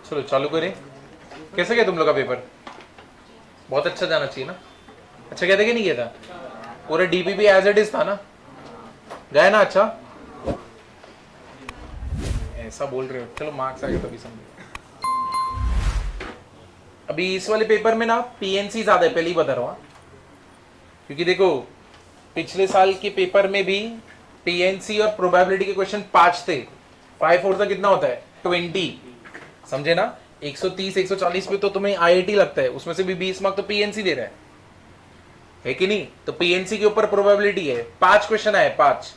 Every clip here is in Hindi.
चलो चालू करें। कैसे गया तुम लोग का पेपर? बहुत अच्छा जाना चाहिए ना। अच्छा कहते कि नहीं गया था? पूरा डीपीपी एज इट इज था ना? गया ना? अच्छा ऐसा बोल रहे हो, चलो मार्क्स आ गए तभी समझो। अभी इस वाले पेपर में ना पीएनसी ज्यादा है, पहले ही बता रहा हूं। क्योंकि देखो पिछले साल के पेपर में भी पीएनसी और प्रोबेबिलिटी के क्वेश्चन 5 थे। 5 4 कितना होता है? 20। समझे ना? 130 140 पे तो तुम्हें आईआईटी लगता है, उसमें से भी 20 मार्क तो पीएनसी दे रहा है कि नहीं? तो पीएनसी के ऊपर प्रोबेबिलिटी है, 5 क्वेश्चन आए 5,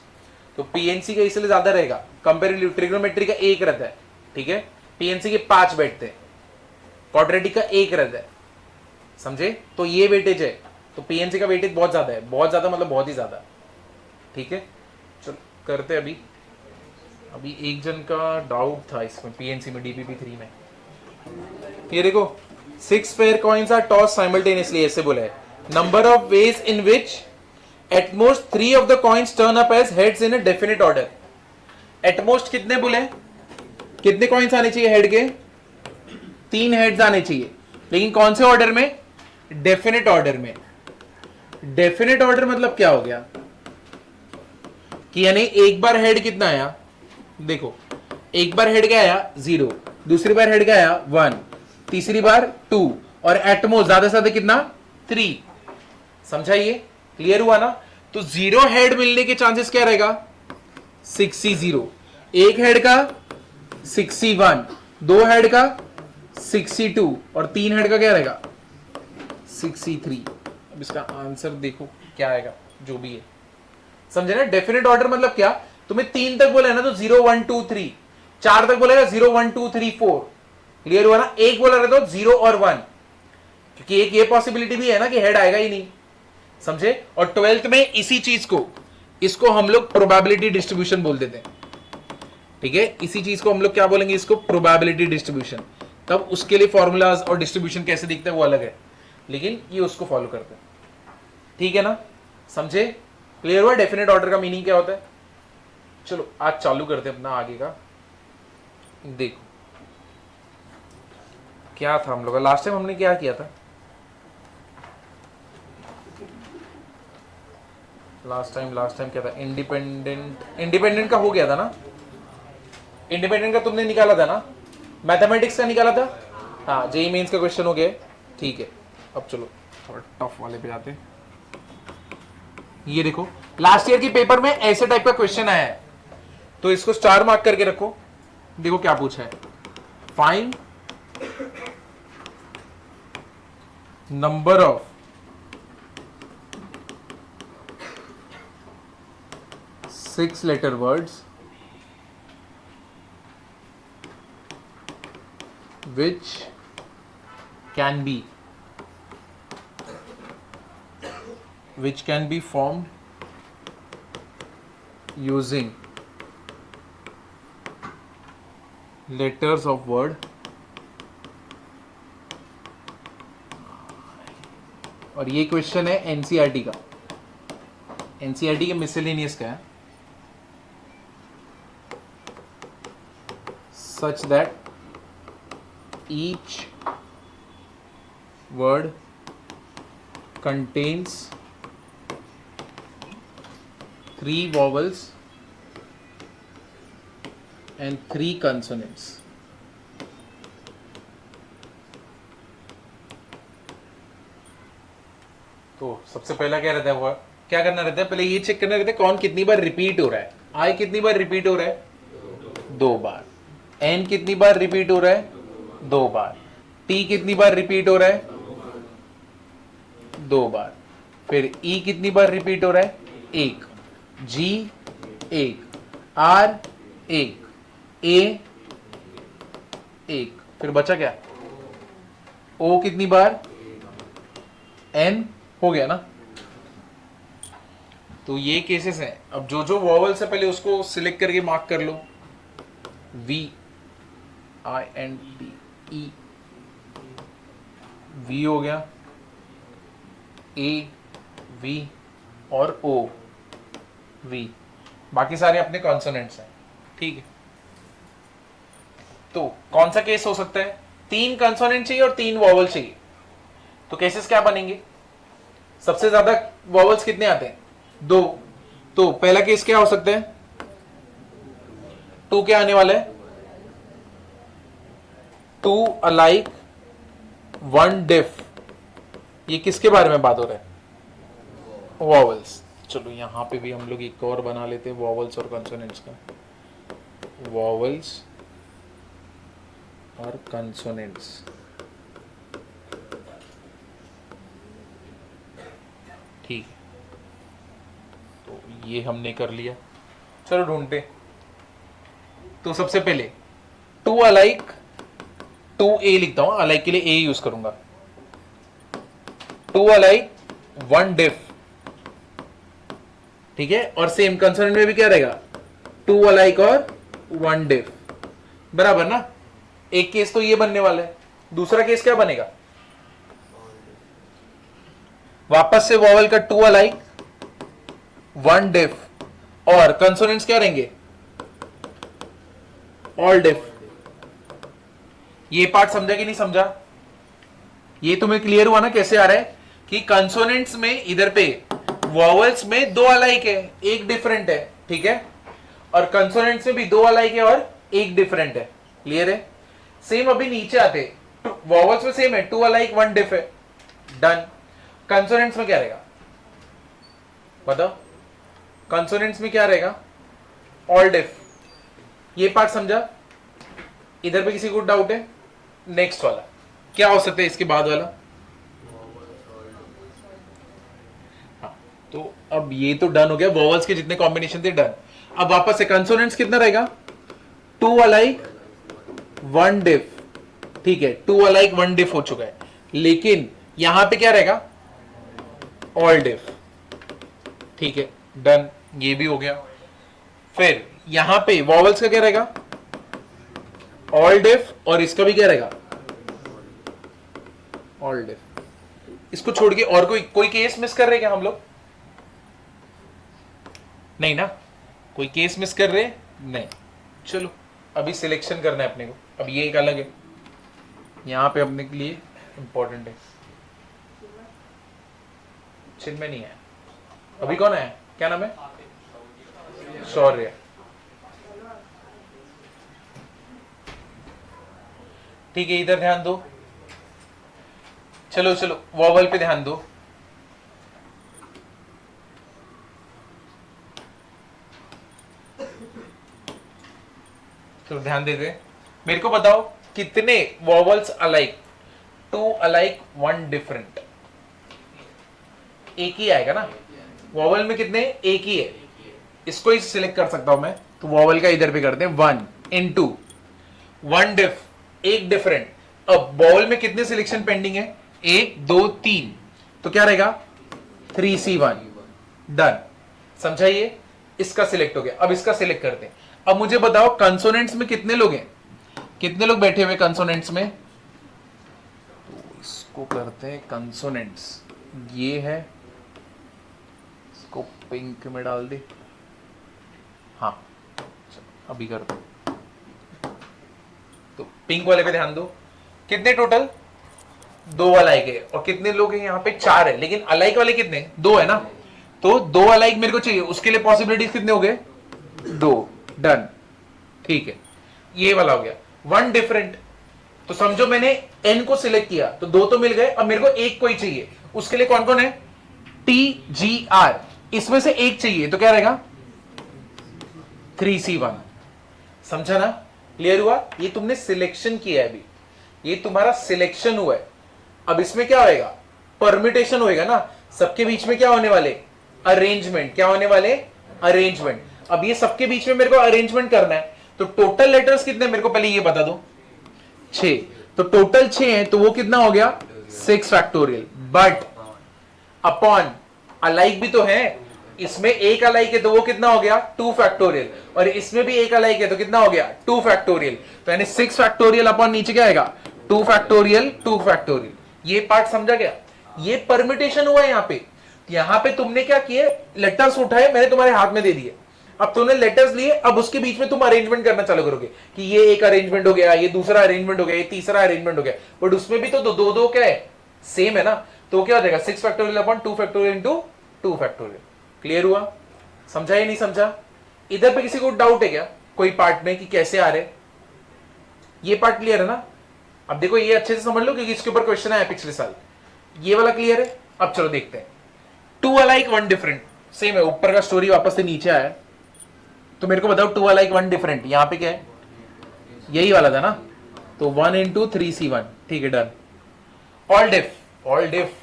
तो पीएनसी का इसलिए ज्यादा रहेगा कंपेरेटिवली। ट्रिग्नोमेट्री का 1 रहता है, ठीक है, पीएनसी के 5 बैठते हैं, क्वाड्रेटिक का 1 रहता है, समझे? तो ये वेटेज है, तो पीएनसी का वेटेज बहुत ज्यादा है, बहुत ज्यादा मतलब बहुत ही ज्यादा, ठीक है। चलो करते अभी। अभी एक जन का डाउट था इसमें पीएनसी में डीपीपी 3 में। ये देखो 6 fair coins are toss simultaneously, ऐसे बोला है। Number of ways in which atmost 3 of the coins turn up as heads in a definite order. At most कितने बोले? कितने कॉइन्स आने चाहिए हेड के? 3 हेड्स आने चाहिए, लेकिन कौन से ऑर्डर में? डेफिनेट ऑर्डर में। डेफिनेट ऑर्डर मतलब क्या हो गया कि यानी एक बार हेड कितना आया? देखो एक बार हेड क्या आया? 0, दूसरी बार हेड क्या आया? 1, तीसरी बार 2, और एटमोस्ट ज्यादा से ज्यादा कितना? 3। समझा? ये क्लियर हुआ ना? तो 0 हेड मिलने के चांसेस क्या रहेगा? 60। एक हेड का 61, 2 हेड का 62, और 3 हेड का क्या रहेगा? 63। अब इसका आंसर देखो क्या आएगा, जो भी है, समझे ना? डेफिनेट ऑर्डर मतलब क्या? तुम्हें 3 तक बोला है ना, तो 0 1 2 3, 4 तक बोलेगा 0 1 2 3 4। क्लियर हुआ ना? एक बोला रहता तो 0 और 1, क्योंकि एक ये पॉसिबिलिटी भी है ना कि हेड आएगा ही नहीं, समझे? और 12th में इसी चीज को, इसको हम लोग प्रोबेबिलिटी डिस्ट्रीब्यूशन बोल देते हैं, ठीक है? इसी चीज को हम लोग क्या बोलेंगे? इसको प्रोबेबिलिटी डिस्ट्रीब्यूशन। तब उसके लिए फॉर्मूलाज और डिस्ट्रीब्यूशन कैसे दिखते हैं वो अलग है, लेकिन ये उसको फॉलो करते हैं, ठीक है ना? समझे? क्लियर हुआ डेफिनेट ऑर्डर का मीनिंग क्या होता है? चलो आज चालू करते हैं अपना आगे का। देखो क्या था हम लोग का लास्ट टाइम, हमने क्या किया था लास्ट टाइम क्या था? इंडिपेंडेंट का हो गया था ना? इंडिपेंडेंट का तुमने निकाला था ना? मैथमेटिक्स का निकाला था? हाँ, जेई मेंस का क्वेश्चन हो गया, ठीक है। अब चलो थोड़ा टफ वाले पे जाते हैं। ये देखो लास्ट ईयर के पेपर में ऐसे टाइप का क्वेश्चन आया है, तो इसको स्टार मार्क करके रखो। देखो क्या पूछा है, find number of 6 letter words which can be formed using letters of word और ये क्वेश्चन है एनसीईआरटी का, एनसीईआरटी के मिसलेनियस का है। Such that each word contains 3 vowels and 3 consonants. तो सबसे पहला क्या रहता है, वो क्या करना रहता है? पहले ये चेक करना रहता है कौन कितनी बार रिपीट हो रहा है। आई कितनी बार रिपीट हो रहा है? 2 बार। एन कितनी बार रिपीट हो रहा है? 2 बार। टी कितनी बार रिपीट हो रहा है? 2 बार। फिर ई कितनी बार रिपीट हो रहा है? 1। जी 1, आर 1, ए 1, फिर बचा क्या? ओ कितनी बार? एन हो गया ना? तो ये केसेस हैं। अब जो जो वॉवल्स है पहले उसको सिलेक्ट करके मार्क कर लो। V I N T E, V हो गया, ए वी और ओ वी, बाकी सारे अपने कॉन्सोनेंट्स हैं, ठीक है। तो कौन सा केस हो सकता है? 3 कंसोनेंट चाहिए और 3 वॉवल चाहिए, तो केसेस क्या बनेंगे? सबसे ज्यादा वॉवल्स कितने आते हैं? 2। तो पहला केस क्या हो सकता है? 2 क्या आने वाला है? 2 अलाइक 1 डिफ। ये किसके बारे में बात हो रहा है? वॉवल्स। चलो यहां पे भी हम लोग एक और बना लेते हैं वॉवल्स और कंसोनेंट्स का। वॉवल्स और कंसोनेंट्स, ठीक है, तो ये हमने कर लिया। चलो ढूंढते। तो सबसे पहले 2 अलाइक 2a लिखता हूं, अलाइक के लिए a यूज करूंगा। 2 अलाइक 1 डिफ, ठीक है, और सेम कंसोनेंट में भी क्या रहेगा? 2 अलाइक और 1 डिफ, बराबर ना। एक केस तो ये बनने वाला है, दूसरा केस क्या बनेगा? वापस से वॉवल का 2 अलाइक 1 डिफ, और कंसोनेंट्स क्या रहेंगे? ऑल डिफ। ये पार्ट समझा कि नहीं समझा? ये तुम्हें क्लियर हुआ ना कैसे आ रहा है कि कंसोनेंट्स में इधर पे वॉवल्स में 2 अलाइक है, एक डिफरेंट है, ठीक है, और कंसोनेंट्स में भी 2 अलाइक है और एक डिफरेंट है। क्लियर है? सेम अभी नीचे आते, वॉवल्स में सेम है, 2 अलाइक 1 डिफ है, डन। कंसोनेंट्स में क्या रहेगा बताओ? कंसोनेंट्स में क्या रहेगा? ऑल डिफ। ये पार्ट समझा? इधर पे किसी को डाउट है? नेक्स्ट वाला क्या हो सकता है इसके बाद वाला? हाँ, तो अब ये तो डन हो गया, वॉवल्स के जितने कॉम्बिनेशन थे डन। अब वापस से कंसोनेंट्स कितना रहेगा? 2 अलाइक 1 डिफ, ठीक है, 2 अलाइक 1 डिफ हो चुका है, लेकिन यहां पे क्या रहेगा? ऑल डिफ, ठीक है, डन, ये भी हो गया। फिर यहां पे वॉवल्स का क्या रहेगा? ऑल डिफ, और इसका भी क्या रहेगा? ऑल डिफ। इसको छोड़ के और कोई केस मिस कर रहे क्या हम लोग? नहीं ना, कोई केस मिस कर रहे? नहीं। चलो अभी सिलेक्शन करना है अपने को। अब ये एक अलग है, यहां पे अपने के लिए इंपॉर्टेंट है। चिन्मय नहीं है अभी, कौन है? क्या नाम है? शौर्य। ठीक है, इधर ध्यान दो। चलो चलो वॉवल पे ध्यान दो। तो ध्यान दे दे, मेरे को बताओ कितने वॉवल्स अलाइक? 2 alike 1 different. एक ही आएगा ना, वॉवल में कितने? एक ही है, इसको ही सिलेक्ट कर सकता हूं मैं। तो वॉवल का इधर पे करते हैं 1 into 1 डिफ, एक डिफरेंट। अब वॉवल में कितने सिलेक्शन पेंडिंग है? 1 2 3, तो क्या रहेगा? 3C1, done. समझाइए, इसका सिलेक्ट हो गया। अब इसका सिलेक्ट करते हैं। अब मुझे बताओ कंसोनेंट्स में कितने लोग हैं? कितने लोग बैठे हुए कंसोनेंट्स में? तो इसको करते हैं कंसोनेंट्स, ये है, इसको पिंक में डाल दे। हाँ अभी करते हैं। तो पिंक वाले पे ध्यान दो, कितने टोटल? 2 अलाइक है, और कितने लोग हैं यहाँ पे? 4 है, लेकिन अलाइक वाले कितने? 2 है ना, तो 2 अलाइक मेरे को चाहिए, उसके लिए पॉसिबिलिटीज कितने हो गए? 2, डन, ठीक है, ये वाला हो गया। 1 डिफरेंट, तो समझो मैंने n को सिलेक्ट किया तो 2 तो मिल गए, अब मेरे को एक कोई चाहिए, उसके लिए कौन कौन है? TGR, इसमें से एक चाहिए, तो क्या रहेगा? 3C1। समझा ना? क्लियर हुआ? ये तुमने सिलेक्शन किया है, अभी ये तुम्हारा सिलेक्शन हुआ है। अब इसमें क्या होएगा? परमिटेशन होएगा ना, सबके बीच में क्या होने वाले? अरेंजमेंट। क्या होने वाले? अरेंजमेंट। अब ये सबके बीच में मेरे को अरेंजमेंट करना है, तो टोटल लेटर्स कितने मेरे को पहले ये बता दो। 6, तो टोटल 6 है, तो वो कितना हो गया? 6 फैक्टोरियल। बट अपॉन अलाइक भी तो है, इसमें एक अलाइक है तो वो कितना हो गया? 2 फैक्टोरियल, और इसमें भी एक अलाइक है तो कितना हो गया? 2 फैक्टोरियल। तो यानी 6 फैक्टोरियल अपॉन नीचे क्या आएगा? 2 फैक्टोरियल 2 फैक्टोरियल। ये पार्ट समझा गया? ये परमिटेशन हुआ है यहाँ पे। यहां पे तुमने क्या किए? लेटर्स उठाए, मैंने तुम्हारे हाथ में दे दिए। अब तूने लेटर्स लिए, अब उसके बीच में तुम अरेंजमेंट करना चालू करोगे कि ये एक अरेंजमेंट हो गया, ये दूसरा अरेंजमेंट हो गया, ये तीसरा अरेंजमेंट हो गया, बट उसमें भी तो दो दो, दो क्या है, सेम है ना। तो क्या हो जाएगा 6 factorial upon 2 factorial into 2 factorial. Clear हुआ? समझा या नहीं समझा? इधर पे किसी को डाउट है क्या कोई पार्ट में कि कैसे आ रहे? ये पार्ट क्लियर है ना? अब देखो ये अच्छे से समझ लो क्योंकि इसके ऊपर क्वेश्चन आया पिछले साल। ये वाला क्लियर है? अब चलो देखते हैं। Two alike one different, same है, ऊपर का स्टोरी वापस से नीचे आया। तो मेरे को बताओ टू अलाइक वन डिफरेंट यहां पे क्या है? यही वाला था ना। तो 1 इंटू 3C1, ठीक है, डन। ऑल डिफ, ऑल डिफ,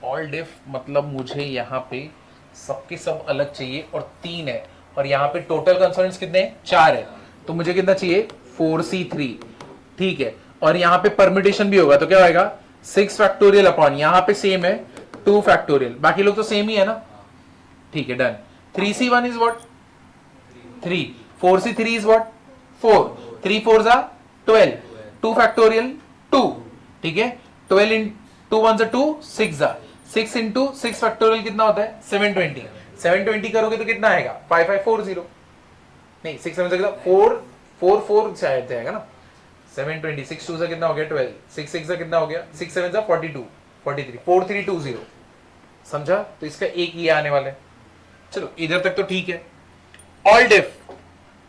ऑल डिफ मतलब मुझे यहां पे सबके सब अलग चाहिए और 3 है, और यहां पे टोटल कंसोनेंट्स कितने हैं? 4 है। तो मुझे कितना चाहिए? 4C3, ठीक है। और यहां पे परमिटेशन भी होगा तो क्या होगा? 6 फैक्टोरियल अपॉन, यहां पे सेम है 2 फैक्टोरियल, बाकी लोग तो सेम ही है ना, ठीक है, done. 3C1 is what? 3, 4C3 is what? 4, 3 4 12, 2 factorial 2, ठीक है। 12 इन 2 1 2, 6 6 इंटू 6 फैक्टोरियल कितना होता है? 720, 720 करोगे तो कितना आएगा? 5540, नहीं 6 7 कितना? 4 4 4 शायद आएगा ना। 720, 6 2 से कितना हो गया? 12, 6 6 से कितना हो गया? 6 7 से 42, 43, 4320। समझा? तो इसका एक ये आने वाला है। चलो इधर तक तो ठीक है। ऑल डिफ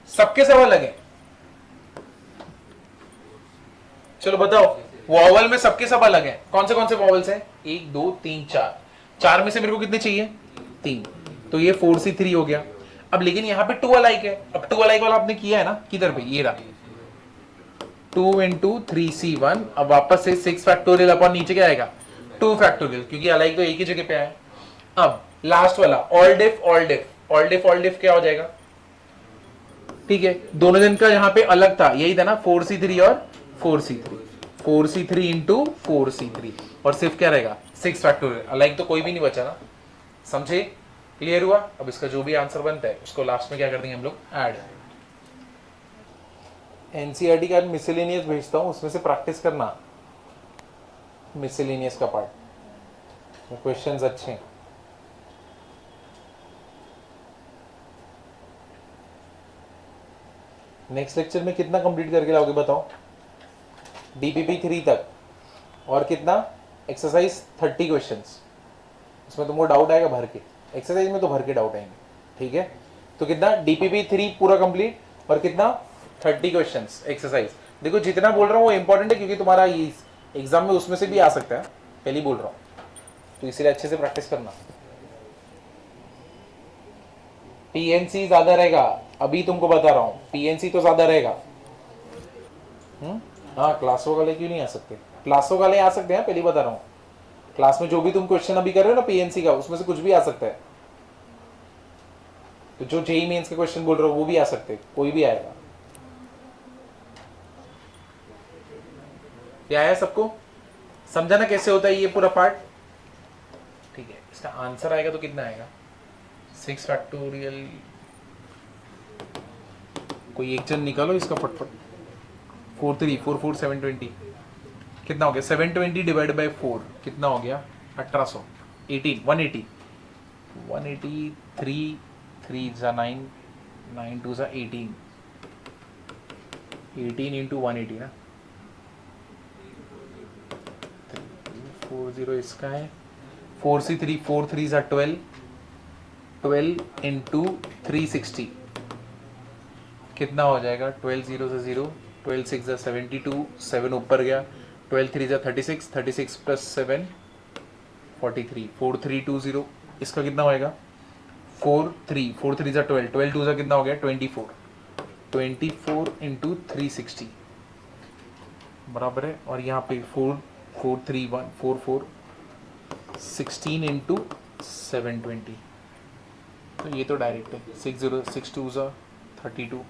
सबके सब अलग है। चलो बताओ, वॉवल में सबके सब अलग है। कौन से वॉवल्स हैं? 1 2 3 4, 4 में से मेरे को कितने चाहिए? 3, तो ये 4C3 हो गया। अब लेकिन यहां पे 2 अलाइक है। अब 2 अलाइक वाला आपने किया है ना, किधर पे? ये रहा 2 इंटू 3C1। अब वापस से 6 फैक्टोरियल अपॉन नीचे क्या आएगा? 2 फैक्टोरियल, क्योंकि अलाइक तो एक ही जगह पे आया। अब लास्ट वाला ऑल डिफ, ऑल डिफ, ऑल डिफ, ऑल डिफ क्या हो जाएगा? ठीक है, दोनों दिन का यहां पे अलग था, यही था ना 4C3 और 4C3, 4C3 इंटू 4C3, और सिर्फ क्या रहेगा? 6 फैक्टोरियल। अलाइक तो कोई भी नहीं बचा ना। समझे? क्लियर हुआ? अब इसका जो भी आंसर बनता है उसको लास्ट में क्या कर देंगे हम लोग? ऐड। एनसीईआरटी का मिसलेनियस भेजता हूं, उसमें से प्रैक्टिस करना मिसलेनियस का पार्ट, क्वेश्चंस अच्छे हैं। नेक्स्ट लेक्चर में कितना कंप्लीट करके लाओगे बताओ? डीपीपी 3 तक, और कितना? Exercise 30 questions. उसमें तुमको डाउट आएगा भर के, एक्सरसाइज में तो भर के डाउट आएंगे, ठीक है। तो कितना? डीपीपी 3 पूरा कंप्लीट, और कितना? 30 क्वेश्चंस एक्सरसाइज। देखो जितना बोल रहा हूँ वो इंपॉर्टेंट है, क्योंकि तुम्हारा एग्जाम में उसमें से भी आ सकता है, पहले ही बोल रहा हूँ, तो इसलिए अच्छे से प्रैक्टिस करना। पीएनसी ज्यादा रहेगा, अभी तुमको बता रहा हूँ, पीएनसी तो ज्यादा रहेगा। हाँ, क्लासों वाले क्यों नहीं आ सकते? क्लासों वाले आ सकते हैं, पहले बता रहा हूँ। क्लास में जो भी तुम क्वेश्चन अभी कर रहे हो ना पीएनसी का, उसमें से कुछ भी आ सकता है। तो जो जेई मेंस के क्वेश्चन बोल रहे हो वो भी आ सकते हैं, कोई भी आएगा। क्या आया सबको? समझा ना कैसे होता है ये पूरा पार्ट? ठीक है, इसका आंसर आएगा तो कितना आएगा? 6 फैक्टोरियल। कोई एक जन निकालो इसका फटफट। 4 3 4 4 720 कितना हो गया? 720 डिवाइड बाई 4 कितना हो गया? 1800, 18 180, 183, 3 जा 9, 9 2 जा 18, 18 इंटू 180 ना, 40 इसका है। 4C3, 4 3 जा 12, 12 इंटू 360 कितना हो जाएगा? 12 0 से 0, 12 6 जा 72, 7 ऊपर गया, 12 3 जा 36, 36 प्लस 7 43, 4320। इसका कितना होएगा? 4 3, 4 3 जा 12, 12 2 जा कितना हो गया? 24, 24 इंटू 360 बराबर है, और यहाँ पे 4 4 3 1 4 4 16 इंटू 720। तो ये तो डायरेक्ट है, 6 0 6 2 जा 32,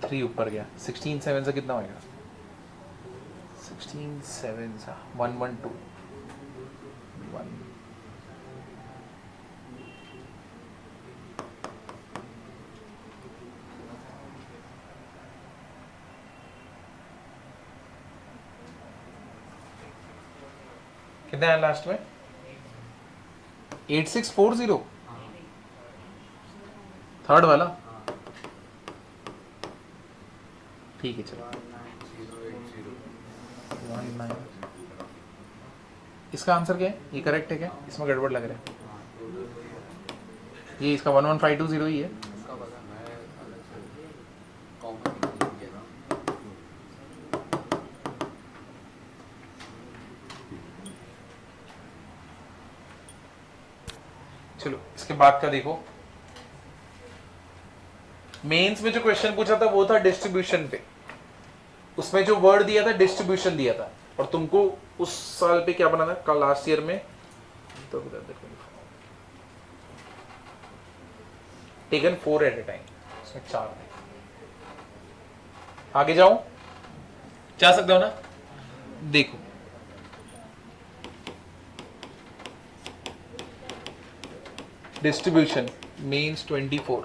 3 ऊपर गया, 16 7 से कितना होएगा? 16 7 सा 112 1, कितना है लास्ट में? 8640 थर्ड वाला, ठीक है चलो 19। इसका आंसर क्या है? ये करेक्ट है क्या? इसमें गड़बड़ लग रहा है। ये इसका 11520 ही है। चलो इसके बाद का देखो, मेंस में जो क्वेश्चन पूछा था वो था डिस्ट्रीब्यूशन पे, उसमें जो वर्ड दिया था डिस्ट्रीब्यूशन दिया था, और तुमको उस साल पे क्या बनाना कल लास्ट ईयर में, तो टेकन 4 एट ए टाइम, उसमें 4 थे। आगे जाऊं, जा सकते हो ना? देखो distribution means 24,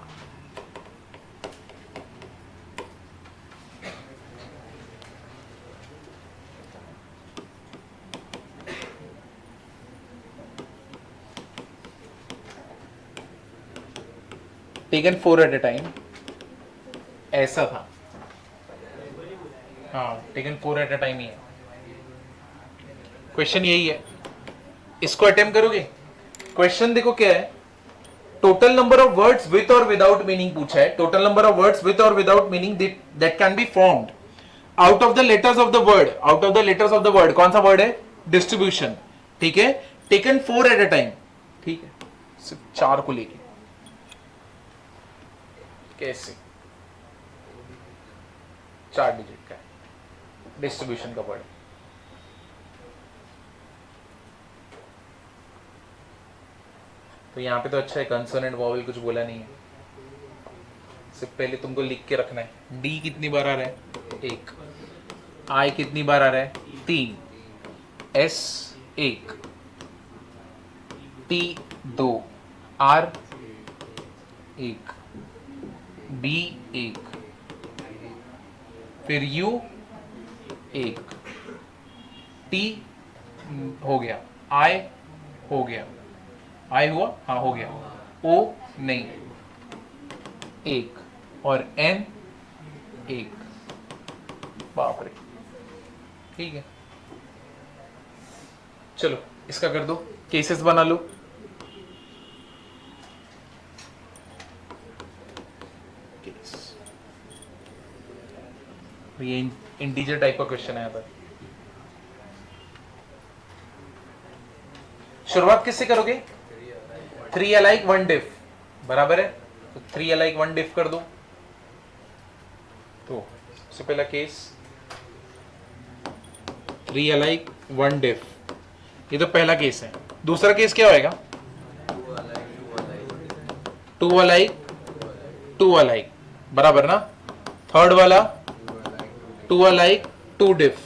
taken 4 at a time, ऐसा था। हाँ टेकन 4 एट ए टाइम ही है। क्वेश्चन यही है, इसको अटेम्प्ट करोगे? क्वेश्चन देखो क्या है, total number of words with और विदाउट मीनिंग पूछा है। Total number of words with और without meaning that can be formed out of the letters of the word. Out of the letters of the word कौन सा वर्ड है? डिस्ट्रीब्यूशन, ठीक है। टेकन 4 एट ए टाइम, ठीक है, सिर्फ 4 को लेके। कैसे? 4 डिजिट का डिस्ट्रीब्यूशन का वर्ड। तो यहां पे तो अच्छा है, कंसोनेंट वॉवेल कुछ बोला नहीं है। सिर्फ पहले तुमको लिख के रखना है, डी कितनी बार आ रहा है? 1। आई कितनी बार आ रहा है? 3। एस 1, टी 2, आर 1, बी 1, फिर यू 1, टी हो गया, आई हो गया, आई हुआ, हाँ हो गया, ओ नहीं 1, और एन 1। बाप रे, ठीक है। चलो इसका कर दो, केसेस बना लो। ये इंटीजर टाइप का क्वेश्चन है यहाँ पर। शुरुआत किससे करोगे? 3 अलाइक 1 डिफ, बराबर है, तो 3 अलाइक 1 डिफ कर दो। तो सबसे पहला केस 3 अलाइक 1 डिफ, ये तो पहला केस है। दूसरा केस क्या होएगा? 2 अलाइक 2 अलाइक, बराबर ना। थर्ड वाला 2 अलाइक 2 डिफ,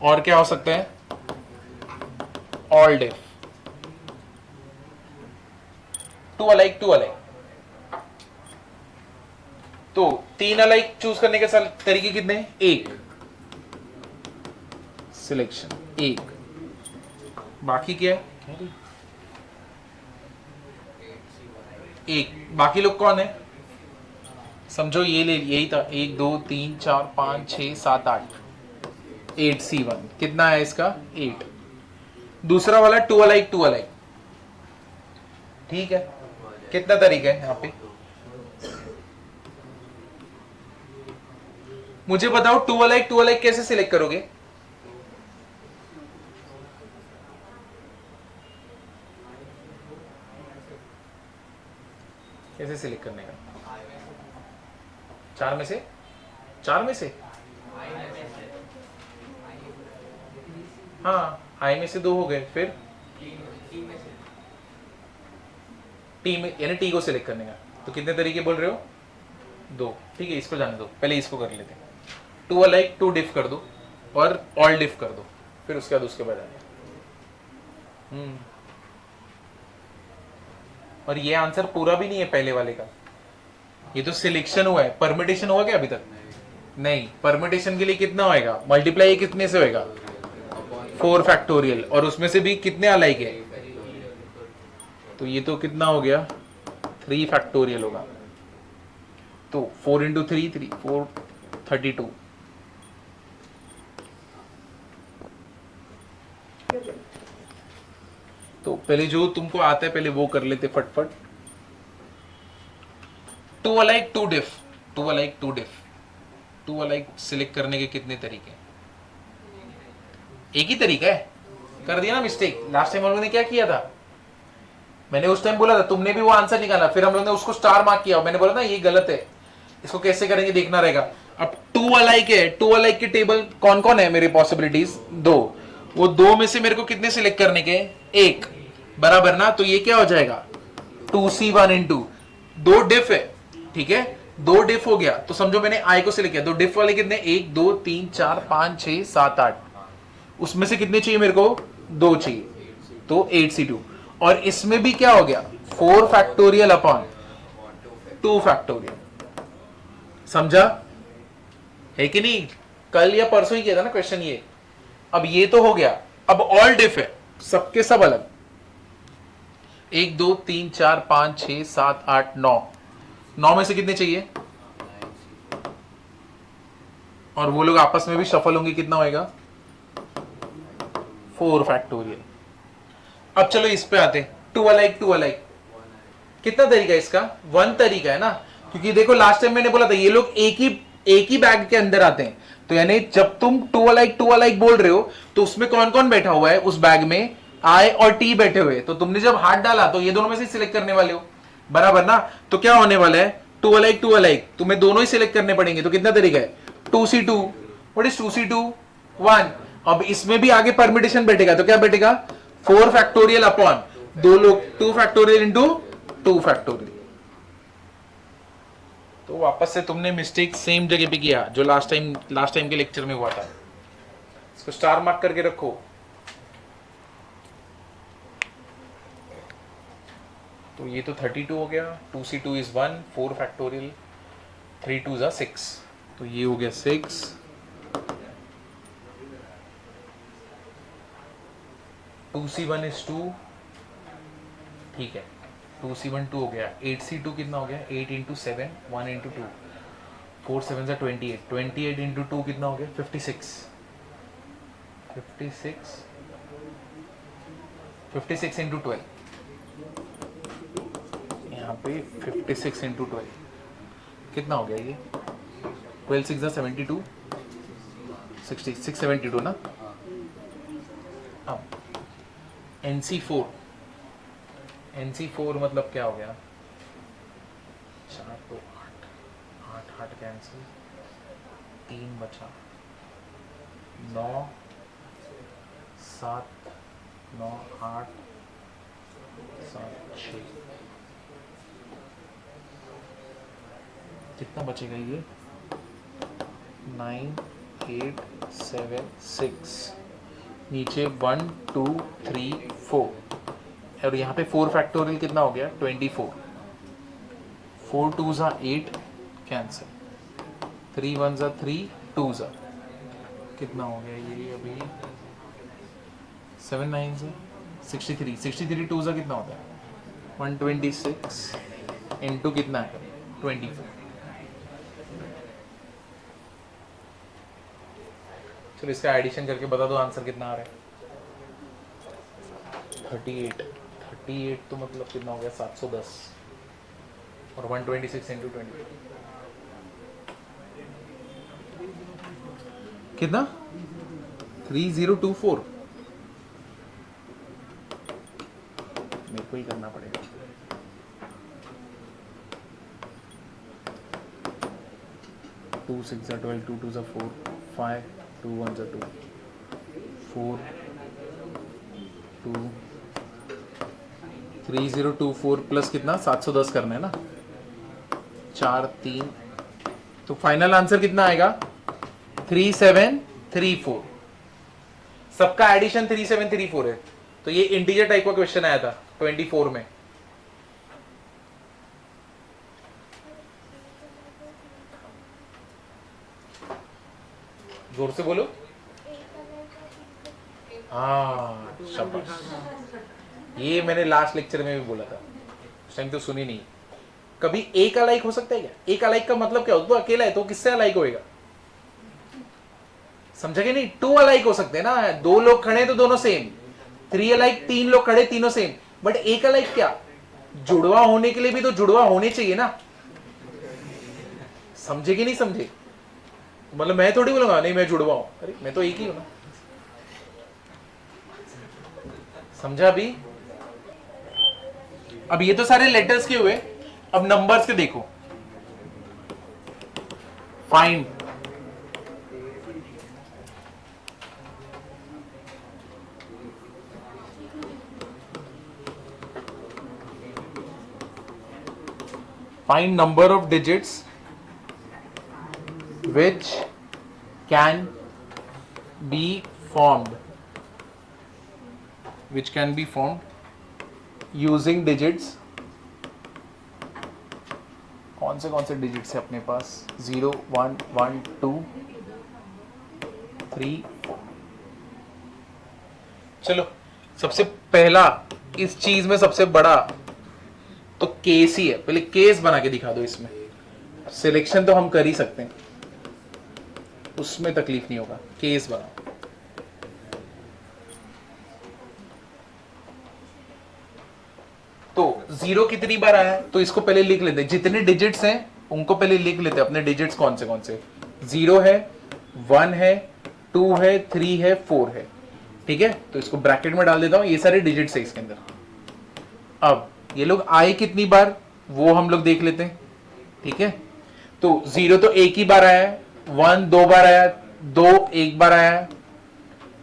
और क्या हो सकता है? ऑल डिफ। 2 अलाइक 2 अलाइक, तो 3 अलाइक चूज करने के तरीके कितने हैं? 1 सिलेक्शन, 1, बाकी क्या है? 1, बाकी लोग कौन है? समझो ये ले, यही था, 1 2 3 4 5 6 7 8, 8 C1 कितना है इसका? 8। दूसरा वाला 2 अलाइक 2 अलाइक, ठीक है। कितना तरीका है यहाँ पे? मुझे बताओ 2 अलाइक 2 अलाइक कैसे सिलेक्ट करोगे? कैसे सिलेक्ट करने का? 4 में से? 4 में से? हाँ, आई में से 2 हो गए, फिर टी में, यानी टी को सिलेक्ट करने का। तो कितने तरीके बोल रहे हो? 2, ठीक है। इसको जाने दो, पहले इसको कर लेते हैं। 2 अलाइक 2 डिफ कर दो, और ऑल डिफ कर दो, फिर उसके बाद उसके बाद आए। और ये आंसर पूरा भी नहीं है पहले वाले का, ये तो सिलेक्शन हुआ है। परमिटेशन हुआ क्या अभी तक? नहीं। परमिटेशन के लिए कितना होएगा? मल्टीप्लाई कितने से होएगा? 4 फैक्टोरियल, और उसमें से भी कितने अलाइक है? तो ये तो कितना हो गया, 3 फैक्टोरियल होगा। तो 4 इंटू 3 3 4 32। तो पहले जो तुमको आता है पहले वो कर लेते फटफट। Two alike two diff, two alike two diff, two alike select करने के कितने तरीके? एक ही तरीका है। कर दिया ना मिस्टेक। लास्ट टाइम हम लोगों ने क्या किया था, मैंने उस टाइम बोला था, तुमने भी वो आंसर निकाला, फिर हम लोगों ने उसको स्टार मार्क किया, मैंने बोला ना ये गलत है, इसको कैसे करेंगे देखना रहेगा। अब टू अलाइक है, टू अलाइक की टेबल कौन कौन है मेरी पॉसिबिलिटीज? दो। वो दो में से मेरे को कितने सिलेक्ट करने के? एक। बराबर ना? तो ये क्या हो जाएगा, 2C1 इंटू, दो डिफ है, ठीक है, दो डिफ हो गया, तो समझो मैंने आई को सिलेक्ट किया। दो डिफ वाले कितने? 1 2 3 4 5 6 7 8, उसमें से कितने चाहिए मेरे को? दो चाहिए, तो 8C2। और इसमें भी क्या हो गया, 4 फैक्टोरियल अपॉन 2 फैक्टोरियल। समझा है कि नहीं? कल या परसों ही किया था ना क्वेश्चन ये। अब ये तो हो गया, अब ऑल डिफ है, सबके सब अलग। 1 2 3 4 5 6 7 8 9, 9 में से कितने चाहिए? और वो लोग आपस में भी शफल होंगे, कितना होएगा? 4 फैक्टोरियल। अब चलो इस पे आते, टू अलाइक टू अलाइक। कितना तरीका है इसका? 1 तरीका है ना, क्योंकि देखो लास्ट टाइम मैंने बोला था ये लोग एक ही बैग के अंदर आते हैं। तो यानी जब तुम टू अलाइक बोल रहे हो तो उसमें कौन कौन बैठा हुआ है उस बैग में? आई और टी बैठे हुए। तो तुमने जब हाथ डाला तो ये दोनों में से सिलेक्ट करने वाले हो, बराबर ना? तो क्या होने वाला है, टू अलाइक तुम्हें दोनों ही सिलेक्ट करने पड़ेंगे। तो कितना तरीका है? 2C2। What is 2C2? 1। अब इसमें भी आगे परमिटेशन बैठेगा, तो क्या बैठेगा? 4 फैक्टोरियल अपॉन दो लोग, 2 फैक्टोरियल इंटू 2 फैक्टोरियल। तो वापस से तुमने मिस्टेक सेम जगह पे किया जो लास्ट टाइम के लेक्चर में हुआ था। इसको स्टार मार्क करके रखो। तो ये तो 32 हो गया, 2C2 इज 1, 4 फैक्टोरियल, 3 2 जा 6, तो ये हो गया 6। 2C1 इज 2, ठीक है, 2C1 2 हो गया। 8C2 कितना हो गया? 8 इंटू 7, 1 इंटू 2, 4 7 जा 28, 28 इंटू 2 कितना हो गया? 56, 56, 56 इंटू 12, यहाँ पे 56 इंटू 12 कितना हो गया? ये 12 6 जा 72, 66 72 ना। अब NC4 मतलब क्या हो गया? 4 तो 8, 8 8 कैंसिल, 3 बचा, 9 7 9 8 7 6, कितना बचेगा ये? 9 8 7 6, नीचे 1 2 3 4, और यहाँ पे 4 फैक्टोरियल कितना हो गया? 24, 4 2 जा 8 कैंसिल, 3 1 जा 3 2 जा कितना हो गया ये? अभी 7 9 जा 63, 63 2 जा कितना होता है? 126 इंटू कितना है? 24। चलो इसका एडिशन करके बता दो आंसर कितना आ रहा है। 38 तो मतलब कितना हो गया? 710, और 126 इंटू 20 कितना? 3024। मेरे को ही करना पड़ेगा। टू 6 जा 12, 2 2 जा 4, 5 2 1 जा 2, 4 2 3024 प्लस कितना? 710 करना है ना, 4 3, तो फाइनल आंसर कितना आएगा? 3734। सबका एडिशन 3734 है। तो ये इंटीजर टाइप का क्वेश्चन आया था 24 में। जोर से बोलो। हाँ शाबाश, ये मैंने लास्ट लेक्चर में भी बोला था, उस टाइम तो सुनी नहीं। कभी एक अलाइक हो सकता है क्या? एक अलाइक का मतलब क्या होता है? तो अकेला है तो किससे अलाइक होएगा? समझा कि नहीं? टू अलाइक हो सकते हैं ना, दो लोग खड़े हैं तो दोनों सेम। थ्री अलाइक, तीन लोग खड़े तीनों सेम। बट एक अलाइक क्या? जुड़वा होने के लिए भी तो जुड़वा होने चाहिए ना। समझे कि नहीं समझे? मतलब मैं थोड़ी बोलूंगा नहीं मैं जुड़वा हूं, अरे मैं तो एक ही हूं ना। समझा? अभी अब ये तो सारे लेटर्स के हुए, अब नंबर्स के देखो। Find find number of digits which can be formed using digits। कौन से डिजिट्स है अपने पास? 0 1 1 2 3 4। चलो सबसे पहला इस चीज में सबसे बड़ा तो केस ही है। पहले केस बना के दिखा दो। इसमें सिलेक्शन तो हम कर ही सकते हैं, उसमें तकलीफ नहीं होगा। केस बनाओ। तो 0 कितनी बार आया है तो इसको पहले लिख लेते हैं। जितने डिजिट्स हैं उनको पहले लिख लेते हैं अपने डिजिट्स कौन से। 0 है, 1 है, 2 है, 3 है, 4 है। ठीक है, तो इसको ब्रैकेट में डाल देता हूं। ये सारे डिजिट्स है इसके अंदर। अब ये लोग आए कितनी बार वो हम लोग देख लेते हैं। ठीक है, तो 0 तो एक ही बार आया है, 1 दो बार आया, 2 एक बार आया,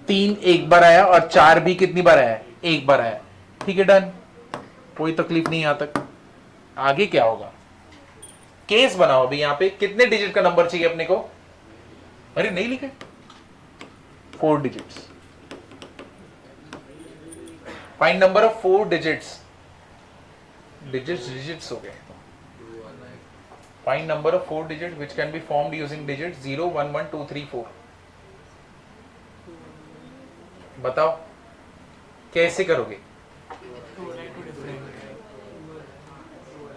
3 एक बार आया और 4 भी कितनी बार आया? एक बार आया। ठीक है, डन, कोई तकलीफ नहीं यहां तक। आगे क्या होगा? केस बनाओ। अभी यहां पे कितने डिजिट का नंबर चाहिए अपने को? अरे नहीं लिखे, 4 digits. Find number of 4 digits. Digits हो गए। Find number of 4 digit which can be formed using digit 0 1 1 2 3 4। बताओ कैसे करोगे?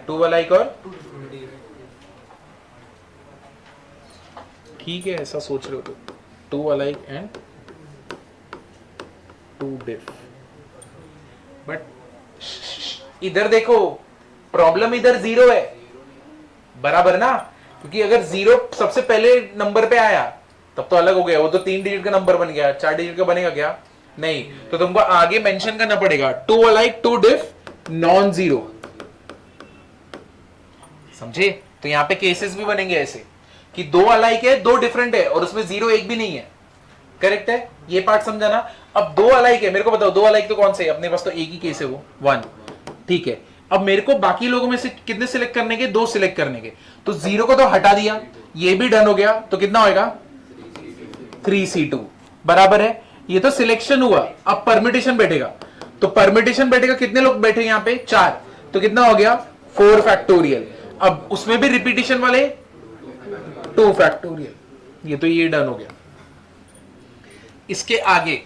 2 अलाइक और ठीक है, ऐसा सोच रहे हो तो 2 अलाइक एंड 2 डिफ। बट इधर देखो, प्रॉब्लम इधर 0 है, बराबर ना? क्योंकि अगर 0 सबसे पहले नंबर पे आया तब तो अलग हो गया, वो तो 3 डिजिट का नंबर बन गया। 4 डिजिट का बनेगा क्या? नहीं। तो तुमको आगे मेंशन करना पड़ेगा 2 अलाइक 2 डिफ नॉन 0। समझे? तो यहां पे केसेस भी बनेंगे ऐसे कि 2 अलाइक है, 2 डिफरेंट है और उसमें 0 एक भी नहीं है। करेक्ट है? ये पार्ट समझाना। अब 2 अलाइक है, मेरे को बताओ 2 अलाइक तो कौन से? अपने पास तो एक ही केस है, वो 1। ठीक है, अब मेरे को बाकी लोगों में से कितने सिलेक्ट करने के? 2 सिलेक्ट करने के। तो 0 को तो हटा दिया, ये भी डन हो गया, तो कितना होएगा? 3C2 बराबर है। ये तो सिलेक्शन हुआ। अब परमिटेशन बैठेगा, तो परमिटेशन बैठेगा। कितने लोग बैठे यहां पे? 4। तो कितना हो गया? 4 फैक्टोरियल। अब उसमें भी रिपीटिशन वाले 2 फैक्टोरियल। ये तो ये डन हो गया। इसके आगे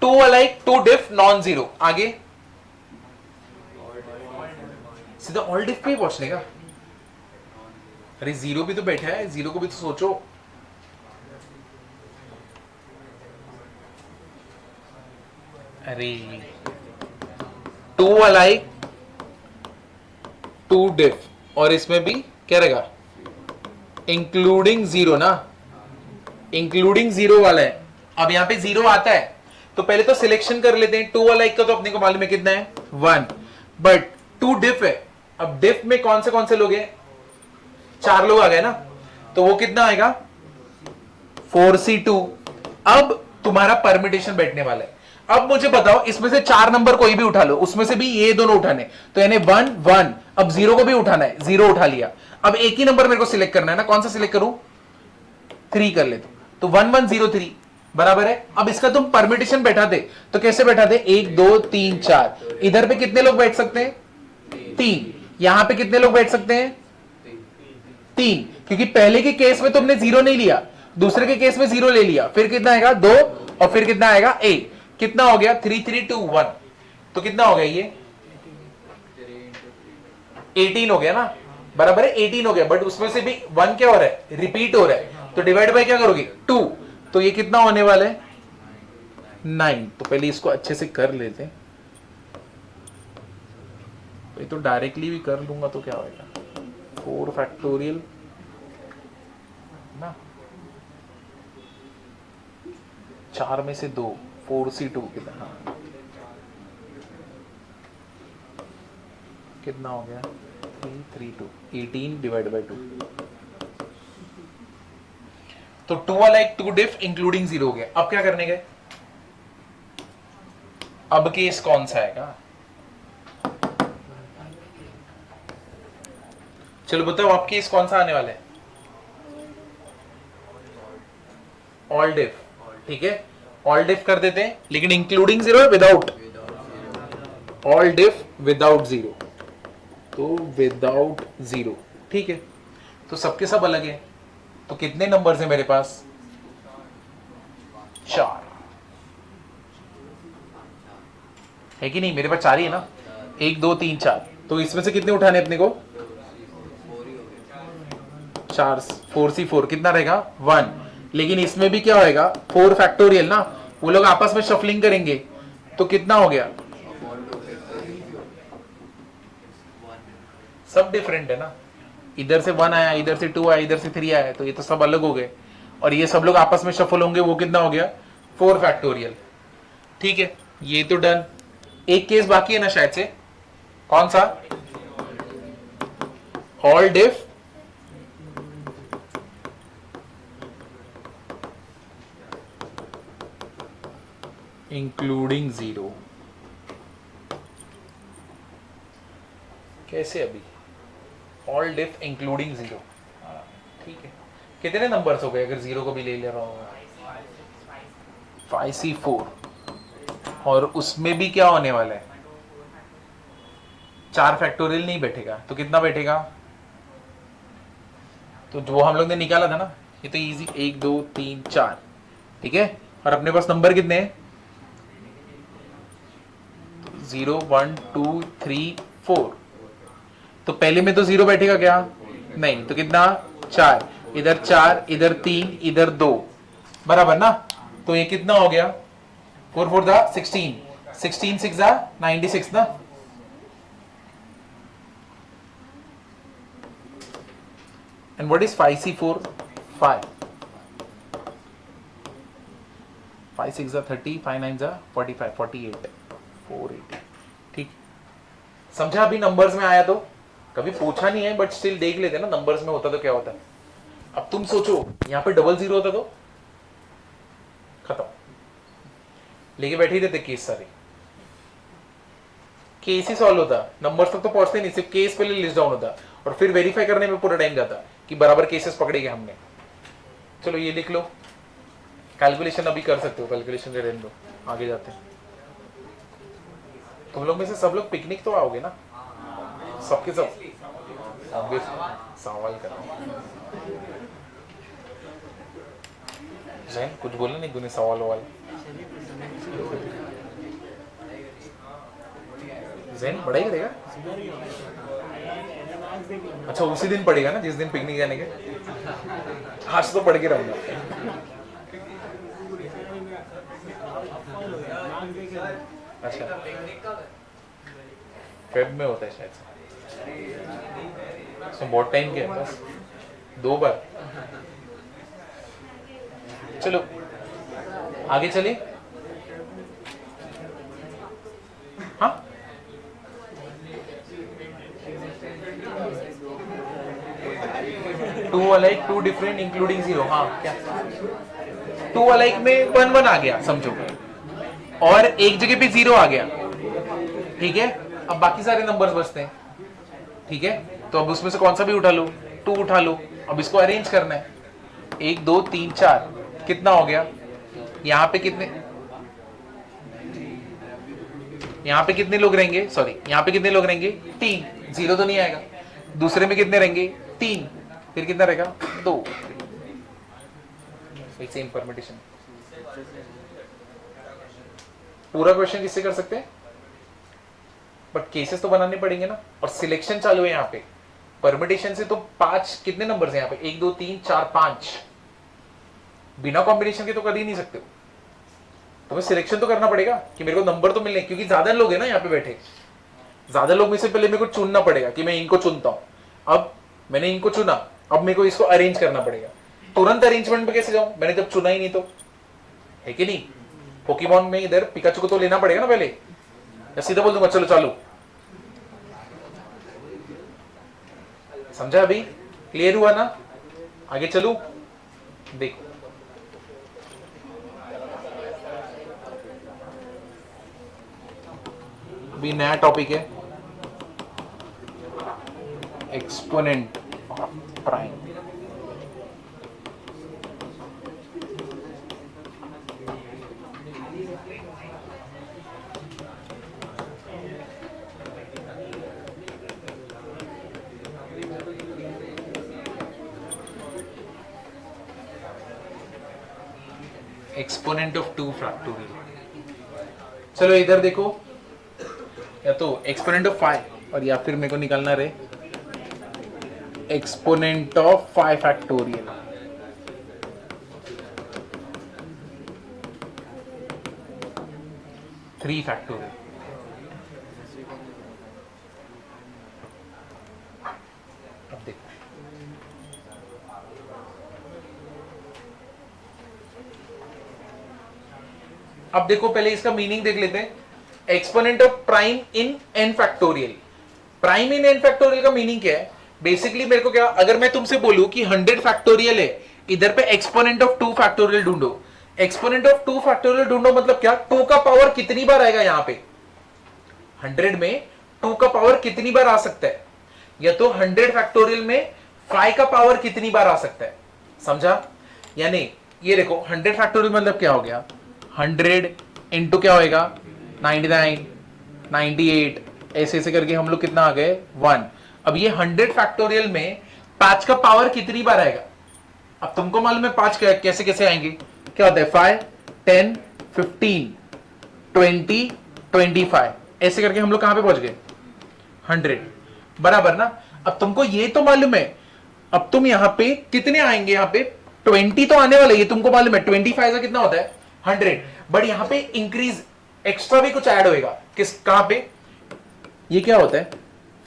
2 अलाइक 2 डिफ नॉन 0। आगे सीधा ऑल डिफ पे पहुंचने का। अरे 0 भी तो बैठा है, 0 को भी तो सोचो। अरे 2 अलाइक 2 डिफ और इसमें भी क्या रहेगा? इंक्लूडिंग 0 ना, इंक्लूडिंग 0 वाला है। अब यहां पे 0 आता है तो पहले तो सिलेक्शन कर लेते हैं। 2 अलाइक का तो अपने को मालूम है कितना है? 1। बट 2 डिफ है। अब डिफ में कौन से लोग हैं? 4 लोग आ गए ना, तो वो कितना आएगा? 4C2। अब तुम्हारा परमिटेशन बैठने वाला है। अब मुझे बताओ, इसमें से 4 नंबर कोई भी उठा लो, उसमें से भी ये दोनों उठाने, तो यानी 1 1। अब 0 को भी उठाना है, 0 उठा लिया। अब एक ही नंबर मेरे को सिलेक्ट करना है ना, कौन सा सिलेक्ट करूं? 3 कर लेते, तो 1 1 0 3 बराबर है। अब इसका तुम परमिटेशन बैठा दे तो कैसे बैठा दे? 1 2 3 4। इधर पे कितने लोग बैठ सकते हैं? 3। यहां पे कितने लोग बैठ सकते हैं? 3। क्योंकि पहले के केस में तुमने 0 नहीं लिया, दूसरे के केस में 0 ले लिया। फिर कितना आएगा? 2 और फिर कितना आएगा? 1। कितना हो गया? 3 3 2 1। तो कितना हो गया ये 18 हो गया ना, बराबर है 18 हो गया, बट उसमें से भी 1 क्या हो रहा है, रिपीट हो रहा है, तो डिवाइड बाय क्या करोगे 2, तो ये कितना होने वाला है 9। तो पहले इसको अच्छे से कर लेते हैं, ये तो डायरेक्टली भी कर लूंगा तो क्या होगा 4 फैक्टोरियल ना, 4 में से 2 4c2 कितना, कितना हो गया 332 18 डिवाइड बाय 2, तो 2 वाला एक 2 डिफ इंक्लूडिंग 0 हो गया। अब क्या करने गए, अब केस कौन सा आएगा, चलो बताओ आप केस कौन सा आने वाला है, ऑल डिफ, ठीक है ऑल डिफ कर देते हैं, लेकिन इंक्लूडिंग 0 है विदाउट, ऑल डिफ विदाउट 0, तो विदाउट 0, ठीक है, तो सबके सब अलग है, तो कितने नंबर्स हैं मेरे पास 4 है कि नहीं, मेरे पास 4 ही है ना, 1 2 3 4, तो इसमें से कितने उठाने अपने को 4, 4c4 कितना रहेगा 1, लेकिन इसमें भी क्या होएगा 4 फैक्टोरियल ना, वो लोग आपस में शफलिंग करेंगे, तो कितना हो गया, सब डिफरेंट है ना, इधर से 1 आया, इधर से 2 आया, इधर से 3 आया, तो ये तो सब अलग हो गए, और ये सब लोग आपस में शफल होंगे, वो कितना हो गया 4 फैक्टोरियल, ठीक है, ये तो डन। एक केस बाकी है ना शायद से, कौन सा, ऑल डिफ इंक्लूडिंग 0, कैसे अभी ऑल डिफ इंक्लूडिंग 0, ठीक है, कितने नंबर्स हो गए अगर 0 को भी ले रहा हूँ 5c4, और उसमें भी क्या होने वाला है 4 फैक्टोरियल नहीं बैठेगा, तो कितना बैठेगा, तो जो हम लोग ने निकाला था ना, ये तो इजी 1 2 3 4, ठीक है, और अपने पास नंबर कितने हैं 0 1 2 3 4, तो पहले में तो 0 बैठेगा क्या, नहीं, तो कितना 4, इधर 4 इधर 3 इधर 2, बराबर ना, तो ये कितना हो गया 4 4 दा 16, 16 6 दा 96 ना, and what is 5c4 5 5 6 दा 30 5 9 दा 45 48 480, ठीक, समझा अभी नंबर्स में आया, तो कभी पूछा नहीं है बट स्टिल देख लेते ना नंबर्स में होता तो क्या होता। अब तुम सोचो यहां पे 00 होता तो खत्म, लेके बैठे रहते केस सारे, केस ही सॉल्व होता, नंबर्स तक तो पहुंचते नहीं, सिर्फ केस पहले लिस्ट डाउन होता, और फिर वेरीफाई करने में पूरा टाइम जाता कि बराबर केसेस पकड़े गए हमने। चलो ये लिख लो, कैलकुलेशन अभी कर सकते हो, कैलकुलेशन रहने दो, आगे जाते हैं। तुम लोग में से सब लोग पिकनिक तो आओगे ना, सबके सब सवाल कर रहा हूं, जैन कुछ बोला नहीं तूने, सवाल वाल जैन पढ़ाई करेगा, अच्छा उसी दिन पढ़ेगा ना जिस दिन पिकनिक जाने के, आज तो पढ़ के रहूंगा, अच्छा फेब में होता है शायद से, तो बहुत टाइम के बस 2 बार। चलो आगे चलिए, हाँ 2 अलग 2 डिफरेंट इंक्लूडिंग 0, हाँ क्या 2 अलग में 1 1 आ गया समझो, और एक जगह पे 0 आ गया, ठीक है, अब बाकी सारे नंबर्स बचते हैं, ठीक है, तो अब उसमें से कौन सा भी उठा लो, 2 उठा लो, अब इसको अरेंज करना है, 1 2 3 4 कितना हो गया, यहाँ पे कितने, यहाँ पे कितने लोग रहेंगे, सॉरी यहाँ पे कितने लोग रहेंगे 3, 0 तो नहीं आएगा, दूसरे में कितने रहेंगे 3, फिर कितना रहेगा 2, सेम परम्यूटेशन। पूरा क्वेश्चन किससे कर सकते हैं, बट केसेस तो बनाने पड़ेंगे ना, और सिलेक्शन चालू है यहाँ पे। परमिटेशन से तो 5 कितने नंबर है यहाँ पे, 1 2 3 4 5, बिना कॉम्बिनेशन के तो कर ही नहीं सकते हो। तुम्हें सिलेक्शन तो करना पड़ेगा कि मेरे को नंबर तो मिलने, क्योंकि ज्यादा लोग है ना यहाँ पे बैठे, ज्यादा लोग में से पहले मेरे को चुनना पड़ेगा कि मैं इनको चुनता हूं। अब मैंने इनको चुना, अब मेरे को इसको अरेंज करना पड़ेगा। तुरंत अरेंजमेंट में कैसे जाऊं, मैंने जब चुना ही नहीं तो, है कि नहीं। पोकेमॉन में इधर पिकाचू को तो लेना पड़ेगा ना पहले, या सीधा बोल दूंगा चलो चालू। समझा अभी, क्लियर हुआ ना, आगे चलू। देखो अभी नया टॉपिक है, exponent of prime. Exponent of 2 factorial. चलो इधर देखो, या तो एक्सपोनेंट ऑफ 5 और या फिर मेरे को निकालना रहे exponent of 5 factorial. Three factorial. अब देखो अब देखो पहले इसका मीनिंग देख लेते हैं। Exponent of prime in an factorial. Prime in an factorial का मीनिंग क्या है? बेसिकली मेरे को क्या, अगर मैं तुमसे बोलूं कि 100 फैक्टोरियल है, इधर पे एक्सपोनेंट ऑफ 2 फैक्टोरियल ढूंढो। एक्सपोनेंट ऑफ 2 फैक्टोरियल ढूंढो मतलब क्या, 2 का पावर कितनी बार आएगा यहां पे 100 में, 2 का पावर कितनी बार आ सकता है, या तो 100 फैक्टोरियल में 5 का पावर कितनी बार आ सकता है। समझा? यानी ये देखो 100 फैक्टोरियल मतलब क्या हो गया, 100 इंटू क्या होएगा 99 98, ऐसे ऐसे करके हम लोग कितना आ गए 1। अब ये 100 फैक्टोरियल में 5 का पावर कितनी बार आएगा। अब तुमको मालूम है 5 कैसे कैसे आएंगे, क्या होता है 5 10 15 20 25, ऐसे करके हम लोग कहां पे पहुंच गए 100, बराबर ना। अब तुमको ये तो मालूम है, अब तुम यहां पे कितने आएंगे, यहां पे 20 तो आने वाले, ये तुमको मालूम है 25 का कितना होता है 100, बट यहां पे इंक्रीज एक्स्ट्रा भी कुछ ऐड होएगा, किस कहां पे, ये क्या होता है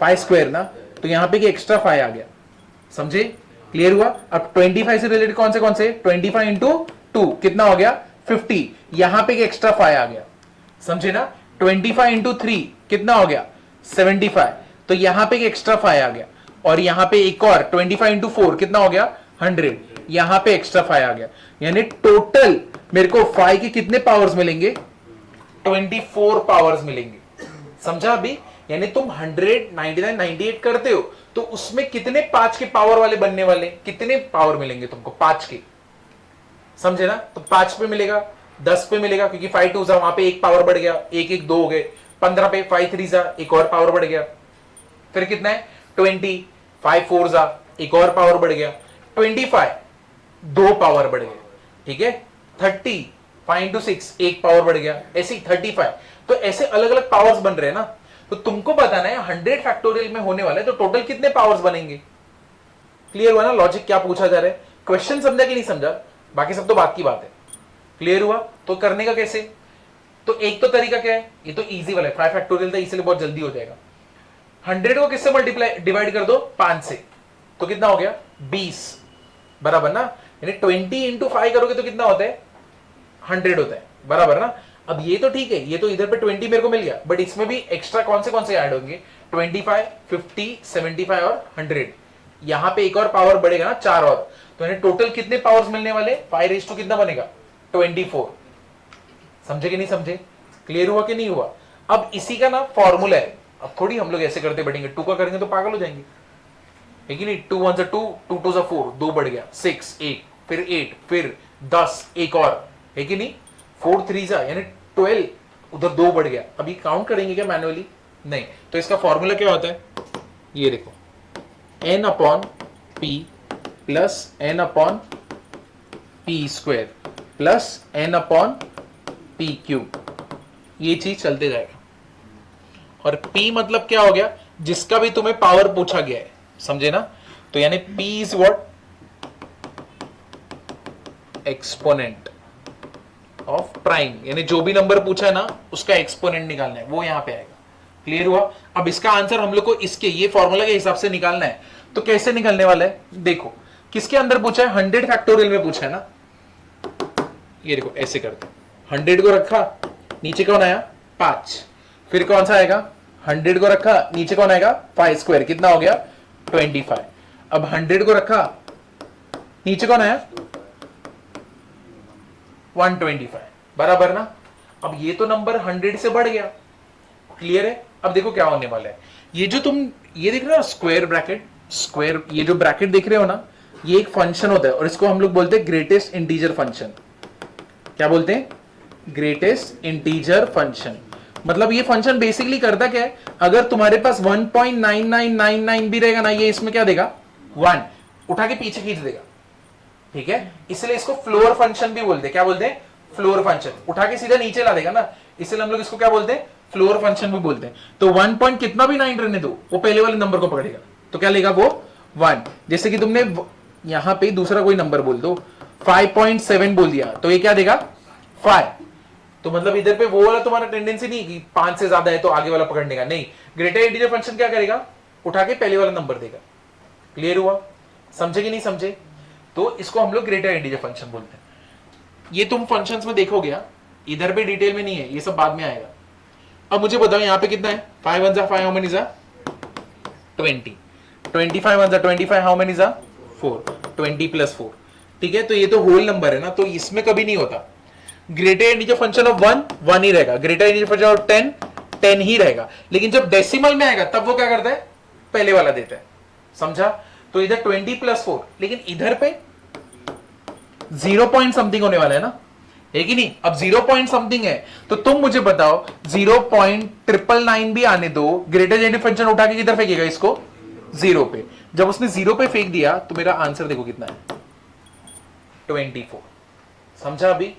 5 स्क्वायर ना, तो यहां पे एक्स्ट्रा 5 आ गया। समझे? क्लियर हुआ? अब 25 से रिलेटेड कौन से 25 इंटू 2 कितना हो गया 50, यहां पे एक्स्ट्रा 5 आ गया। समझे ना? 25 इंटू 3 कितना हो गया 75, तो यहां पे एक्स्ट्रा 5 आ गया। और यहां पे एक और 25 इंटू 4 कितना हो गया 100, यहां पे एक्स्ट्रा 5 आ गया। यानी टोटल मेरे को 5 के कितने पावर्स मिलेंगे 24 पावर्स मिलेंगे। समझा अभी? यानी तुम 100 99 98 करते हो तो उसमें कितने 5 के पावर वाले बनने वाले, कितने पावर मिलेंगे तुमको 5 के। समझे ना? तो 5 पे मिलेगा, 10 पे मिलेगा, क्योंकि 5 2 वहां पे एक पावर बढ़ गया, एक एक 2 हो गए, 15 पे 5 3 एक और पावर बढ़ गया, फिर कितना है 20 5 4 एक और पावर बढ़ गया, 25 2 पावर बढ़ गए, ठीक है, 30 5 इंटू 6 एक पावर बढ़ गया, ऐसे ही 35। तो ऐसे अलग अलग पावर्स बन रहे हैं ना, तो तुमको बताना है 100 फैक्टोरियल में होने वाले तो टोटल कितने पावर्स बनेंगे। क्लियर हुआ ना लॉजिक क्या पूछा जा रहा है? क्वेश्चन समझा कि नहीं समझा? बाकी सब तो बात की बात है। क्लियर हुआ? तो करने का कैसे? तो एक तो तरीका क्या है, ये तो इजी वाला है, 5 फैक्टोरियल था इसलिए बहुत जल्दी हो जाएगा। 100 को किससे मल्टीप्लाई डिवाइड कर दो 5 से, तो कितना हो गया 20, बराबर ना। यानी 20 इंटू 5 करोगे तो कितना होता है 100 होता है, बराबर ना। अब ये तो ठीक है, ये तो इधर पे 20 मेरे को मिल गया, बट इसमें भी एक्स्ट्रा कौन से ऐड होंगे 25 50 75 और 100, यहां पे एक और पावर बढ़ेगा ना 4 और, तो यानी टोटल कितने पावर्स मिलने वाले 5 रेज़ टू कितना बनेगा 24। समझे कि नहीं समझे? क्लियर हुआ कि नहीं हुआ? अब इसी का ना फॉर्मूला है, अब थोड़ी हम लोग ऐसे करते बढ़ेंगे, 2 का करेंगे तो पागल हो जाएंगे, है कि नहीं। 2 1 से 2 2 2 से 4 2 बढ़ गया, 6 1 फिर 8 फिर 10 एक और, है कि नहीं, 4 3 यानी 12, उधर 2 बढ़ गया। अभी काउंट करेंगे क्या मैन्युअली? नहीं। तो इसका फॉर्मूला क्या होता है, ये देखो n upon p plus n upon p square plus n upon p cube, ये चीज चलते जाएगा। और P मतलब क्या हो गया, जिसका भी तुम्हें पावर पूछा गया है, समझे ना। तो यानी P is what, exponent of prime, यानी जो भी नंबर पूछा है ना उसका एक्सपोनेंट निकालना है, वो यहां पे आएगा। क्लियर हुआ। अब इसका आंसर हम लोग को इसके ये फॉर्मूला के हिसाब से निकालना है, तो कैसे निकलने वाला है देखो। किसके अंदर पूछा है, 100 फैक्टोरियल में पूछा है ना। ये देखो ऐसे करते, 100 को रखा, नीचे कौन आया 5, फिर कौन सा आएगा 100 को रखा, नीचे कौन आएगा 5 स्क्वायर, कितना हो गया 25। अब 100 को रखा, नीचे कौन आया 125, बराबर ना। अब ये तो नंबर 100 से बढ़ गया। क्लियर है। अब देखो क्या होने वाला है, ये जो तुम ये देख रहे हो स्क्वायर ब्रैकेट, स्क्वायर ये जो ब्रैकेट देख रहे हो ना, ये एक फंक्शन होता है और इसको हम लोग बोलते हैं ग्रेटेस्ट इंटीजर फंक्शन। क्या बोलते हैं, ग्रेटेस्ट इंटीजर फंक्शन। मतलब ये फंक्शन बेसिकली करता क्या है, अगर तुम्हारे पास 1.9999 भी रहेगा ना, ये इसमें क्या देगा 1 उठा के पीछे खींच देगा। ठीक है, इसलिए इसको फ्लोर फंक्शन भी बोलते हैं। क्या बोलते हैं, फ्लोर फंक्शन, उठा के सीधा नीचे ला देगा ना, इसलिए हम लोग इसको क्या बोलते हैं, फ्लोर फंक्शन भी बोलते हैं। तो 1 पॉइंट कितना भी 9 रहने दो, वो पहले वाले नंबर को पकड़ेगा, तो क्या लेगा वो 1। जैसे कि तुमने यहां पे दूसरा कोई नंबर बोल दो, 5.7 बोल दिया, तो ये क्या देगा 5। तो मतलब इधर पे वो वाला तुम्हारा टेंडेंसी नहीं कि 5 से ज्यादा है तो आगे वाला पकड़ने का, नहीं, ग्रेटर इंटीजर फंक्शन क्या करेगा, उठा के पहले वाला नंबर देगा। क्लियर हुआ, समझे कि नहीं समझे। तो इसको हम लोग ग्रेटर इंटीजर फंक्शन बोलते हैं। ये तुम फंक्शंस में देखोगे, इधर पे डिटेल में नहीं है, ये सब बाद में आएगा। अब मुझे बताओ यहाँ पे कितना है, 5 1 5, हाउ मेनी जा 20, 25 1 25, हाउ मेनी जा 4, 20 प्लस 4। ठीक है, तो ये तो होल नंबर है ना, तो इसमें कभी नहीं होता। ग्रेटर इंटीजर फंक्शन ऑफ 1 ही रहेगा, ग्रेटर इंटीजर फंक्शन ऑफ 10 ही रहेगा। लेकिन जब डेसिमल में आएगा तब वो क्या करता है, पहले वाला देता है। समझा। तो इधर 20 प्लस 4, लेकिन इधर पे 0 पॉइंट समथिंग होने वाला है ना, है कि नहीं। अब 0 पॉइंट समथिंग है, तो तुम मुझे बताओ 0.999 भी आने दो, ग्रेटर इंटीजर फंक्शन उठा के किधर फेंकेगा इसको, 0 पे। जब उसने 0 पे फेंक दिया तो मेरा आंसर देखो कितना है 24। समझा अभी,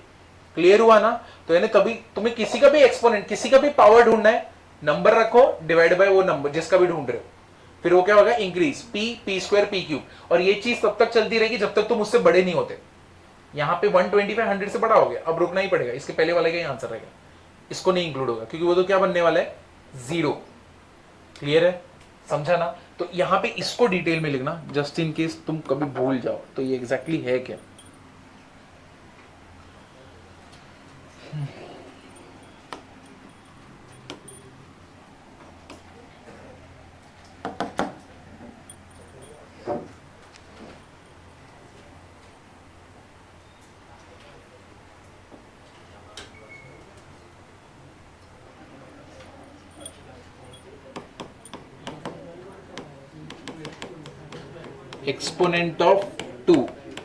क्लियर हुआ ना। तो यानी तभी तुम्हें किसी का भी एक्सपोनेंट, किसी का भी पावर ढूंढना है, नंबर रखो डिवाइड बाय वो नंबर जिसका भी ढूंढ रहे हो, फिर वो क्या होगा increase, p square p cube. और ये चीज तब तक चलती रहेगी जब तक तुम उससे बड़े नहीं होते। यहाँ पे 125 100 से बड़ा हो गया, अब रुकना ही पड़ेगा, इसके पहले वाले का ही आंसर रहेगा, इसको नहीं इंक्लूड होगा, क्योंकि वो तो क्या बनने वाला है 0। क्लियर है, समझा ना। तो यहाँ पे इसको डिटेल में लिखना, जस्ट इन केस तुम कभी भूल जाओ तो ये एग्जैक्टली है क्या। एक्सपोनेंट ऑफ 2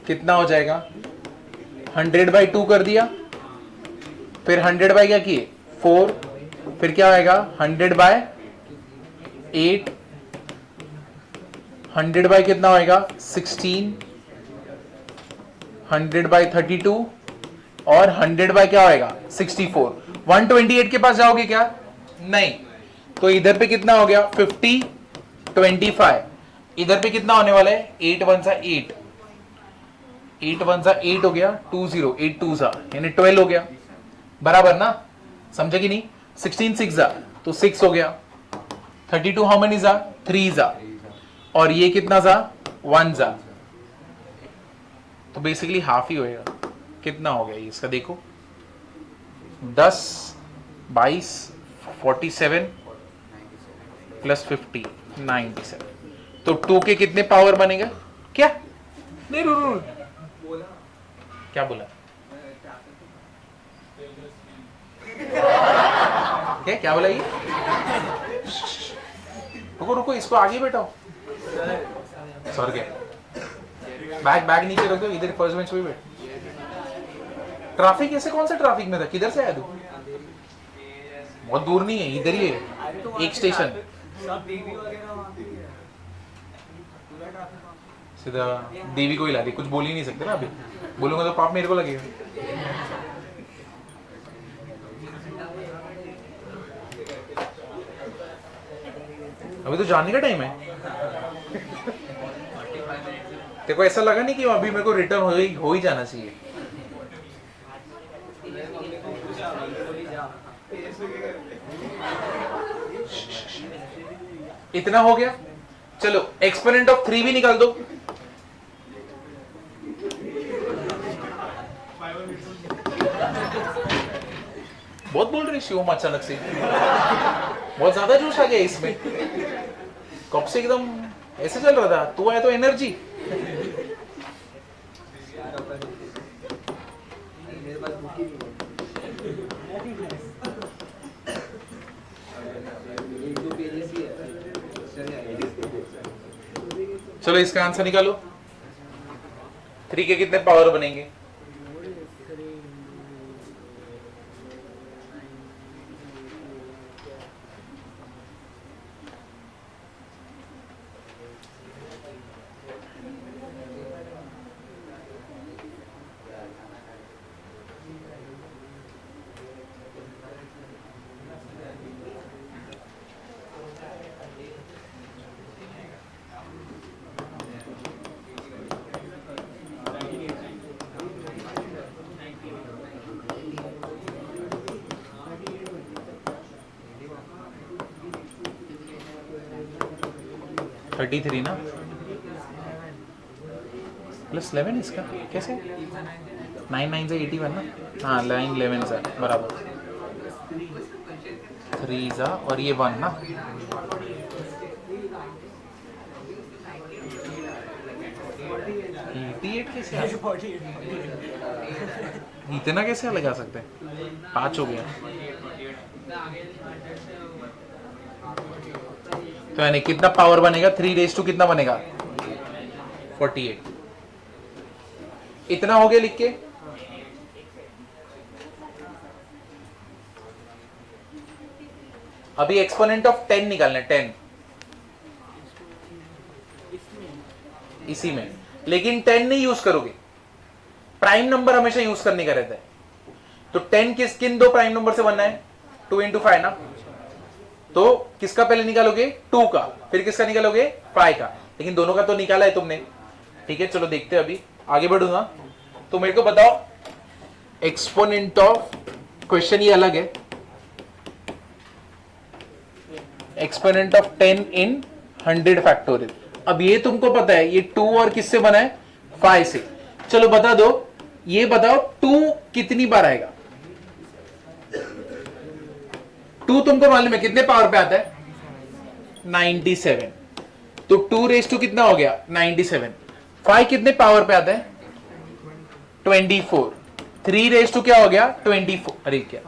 कितना हो जाएगा, 100/2 कर दिया, फिर 100 बाय क्या किए 4, फिर क्या आएगा 100/8, 100 कितना होएगा 16, 100/32 और 100 क्या होएगा 64। 128 के पास जाओगे क्या, नहीं। तो इधर पे कितना हो गया 50, 25, इधर पे कितना होने वाला है 8 1 8, 8 1 8 हो गया, 20 8 2 यानी 12 हो गया, बराबर ना। समझे कि नहीं। 16 6 तो 6 हो गया, 32 हाउ मेनी 3 और ये कितना 1 तो बेसिकली हाफ ही होएगा। कितना हो गया ये इसका देखो, 10 22 47 प्लस 50 97। तो 2 के कितने पावर बनेगा, क्या नहीं रू क्या बोला, क्या बोला ये, रुको रुको इसको आगे बैठाओ, सर क्या बैग नीचे रख दो, इधर फर्स्ट बेंच पे बैठ। ट्रैफिक ऐसे कौन सा ट्रैफिक में था, किधर से आया तू, बहुत दूर नहीं है, इधर ही है एक स्टेशन, सीधा देवी को ही ला दी। कुछ बोल ही नहीं सकते ना, अभी बोलूंगा तो पाप मेरे को लगेगा। अभी तो जानने का टाइम है। तेरे को ऐसा लगा नहीं कि अभी मेरे को रिटर्न हो ही जाना चाहिए? इतना हो गया, चलो एक्सपोनेंट ऑफ 3 भी निकाल दो। बहुत बोल रही शिवम अचानक से, बहुत ज्यादा जोश आ गया इसमें। कब से एकदम ऐसे चल रहा था, तू आया तो एनर्जी। चलो इसका आंसर निकालो। 3 के कितने पावर बनेंगे? थर्टी 33 ना प्लस 11 इसका कैसे? 9 9 से 81 ना। हाँ, लाइन 11 से बराबर, 3 जा और ये 1 ना। कैसे इतना कैसे लगा सकते हैं? 5 हो गया तो यानी कितना पावर बनेगा? 3 रेज टू कितना बनेगा? 48। इतना हो गया लिख के। अभी एक्सपोनेंट ऑफ 10 निकालना है, 10 इसी में, लेकिन 10 नहीं यूज करोगे, प्राइम नंबर हमेशा यूज करने का रहता है। तो 10 किन दो प्राइम नंबर से बनना है? 2 इंटू 5 ना। तो किसका पहले निकालोगे? 2 का, फिर किसका निकालोगे? 5 का। लेकिन दोनों का तो निकाला है तुमने, ठीक है। चलो देखते हैं, अभी आगे बढ़ूंगा। तो मेरे को बताओ एक्सपोनेंट ऑफ, क्वेश्चन ये अलग है, एक्सपोनेंट ऑफ 10 इन 100 फैक्टोरियल। अब ये तुमको पता है ये 2 और किससे बना है? 5 से। चलो बता दो, ये बताओ 2 कितनी बार आएगा? 2 तुमको मालूम है कितने पावर पे आता है? 97। तो 2 रेज टू कितना हो गया? 97। 5 कितने पावर पे आता है? 24। 3 रेज टू क्या हो गया? 24। अरे क्या,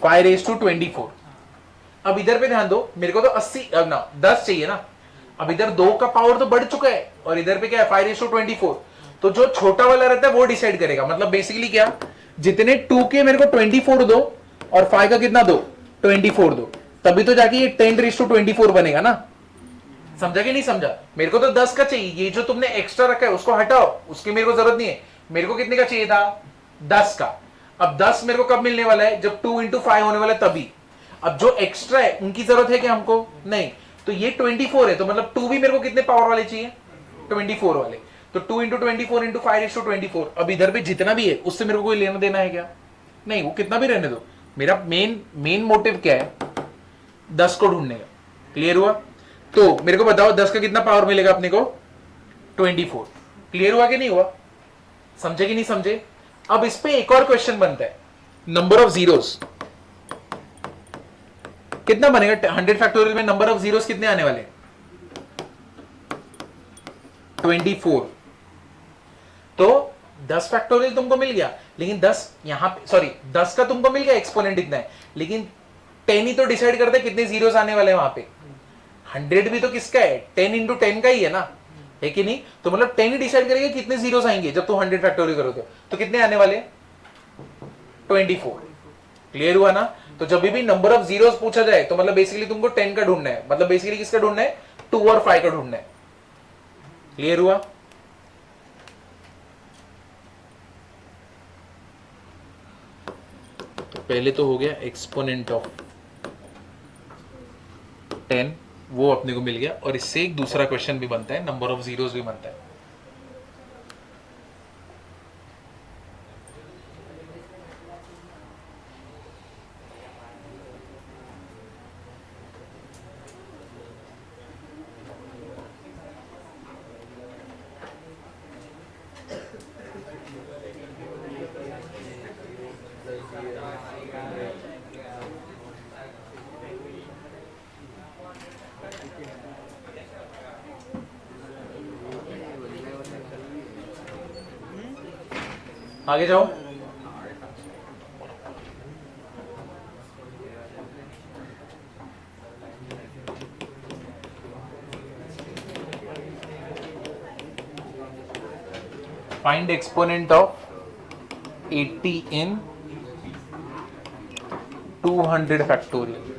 5 रेज टू 24। अब इधर पे ध्यान दो, मेरे को तो 80 अब ना 10 चाहिए ना। अब इधर 2 का पावर तो बढ़ चुका है और इधर पे क्या है? 5:24। तो जो छोटा वाला रहता है वो डिसाइड करेगा। मतलब बेसिकली क्या, जितने 2 के मेरे को 24 दो और 5 का कितना दो? 24 दो, तभी तो जाके ये 10:24 बनेगा ना। समझा कि नहीं समझा? मेरे को तो 10 का चाहिए। ये जो तुमने एक्स्ट्रा रखा है उसको हटाओ, उसकी मेरे को जरूरत नहीं है। मेरे को कितने का चाहिए था? 10 का। अब 10 मेरे को कब मिलने वाला है? जब 2 इंटू 5 होने वाला है तभी। अब जो एक्स्ट्रा है उनकी जरूरत है क्या हमको? नहीं। तो ये 24 है, तो मतलब 2 भी मेरे को कितने पावर वाले चाहिए? 24 वाले। तो 2 इंटू 24 इंटू 5:24। अब इधर पे जितना भी है उससे मेरे को कोई लेना देना है क्या? नहीं, वो कितना भी रहने दो। मेरा मेन मोटिव क्या है? 10 को ढूंढने का। क्लियर हुआ? तो मेरे को बताओ 10 का कितना पावर मिलेगा अपने को? 24। क्लियर हुआ कि नहीं हुआ? समझे कि नहीं समझे? अब इस पे एक और क्वेश्चन बनता है, नंबर ऑफ जीरोस कितना बनेगा? 100 फैक्टोरियल में नंबर ऑफ जीरोस कितने आने वाले? 24। तो 10 फैक्टोरियल तुमको मिल गया, लेकिन 10 यहां पे, सॉरी 10 का तुमको मिल गया, एक्सपोनेंट इतना है, लेकिन 10 ही तो डिसाइड करता है कितने जीरोस आने वाले हैं वहां पे। 100 भी तो किसका है? 10 इंटू 10 का ही है ना, है कि नहीं? तो मतलब 10 ही डिसाइड करेगा कितने जीरोस आएंगे जब तुम 100 फैक्टोरियल करोगे। तो कितने आने वाले? 24। क्लियर हुआ ना? तो जब भी नंबर ऑफ जीरोस पूछा जाए तो मतलब बेसिकली तुमको 10 का ढूंढना है, मतलब बेसिकली किसका ढूंढना है? 2 और 5 का ढूंढना है। क्लियर हुआ? तो पहले तो हो गया एक्सपोनेंट ऑफ 10 वो अपने को मिल गया, और इससे एक दूसरा क्वेश्चन भी बनता है, नंबर ऑफ जीरोस भी बनता है। आगे जाओ। Find exponent of 80 in 200 factorial.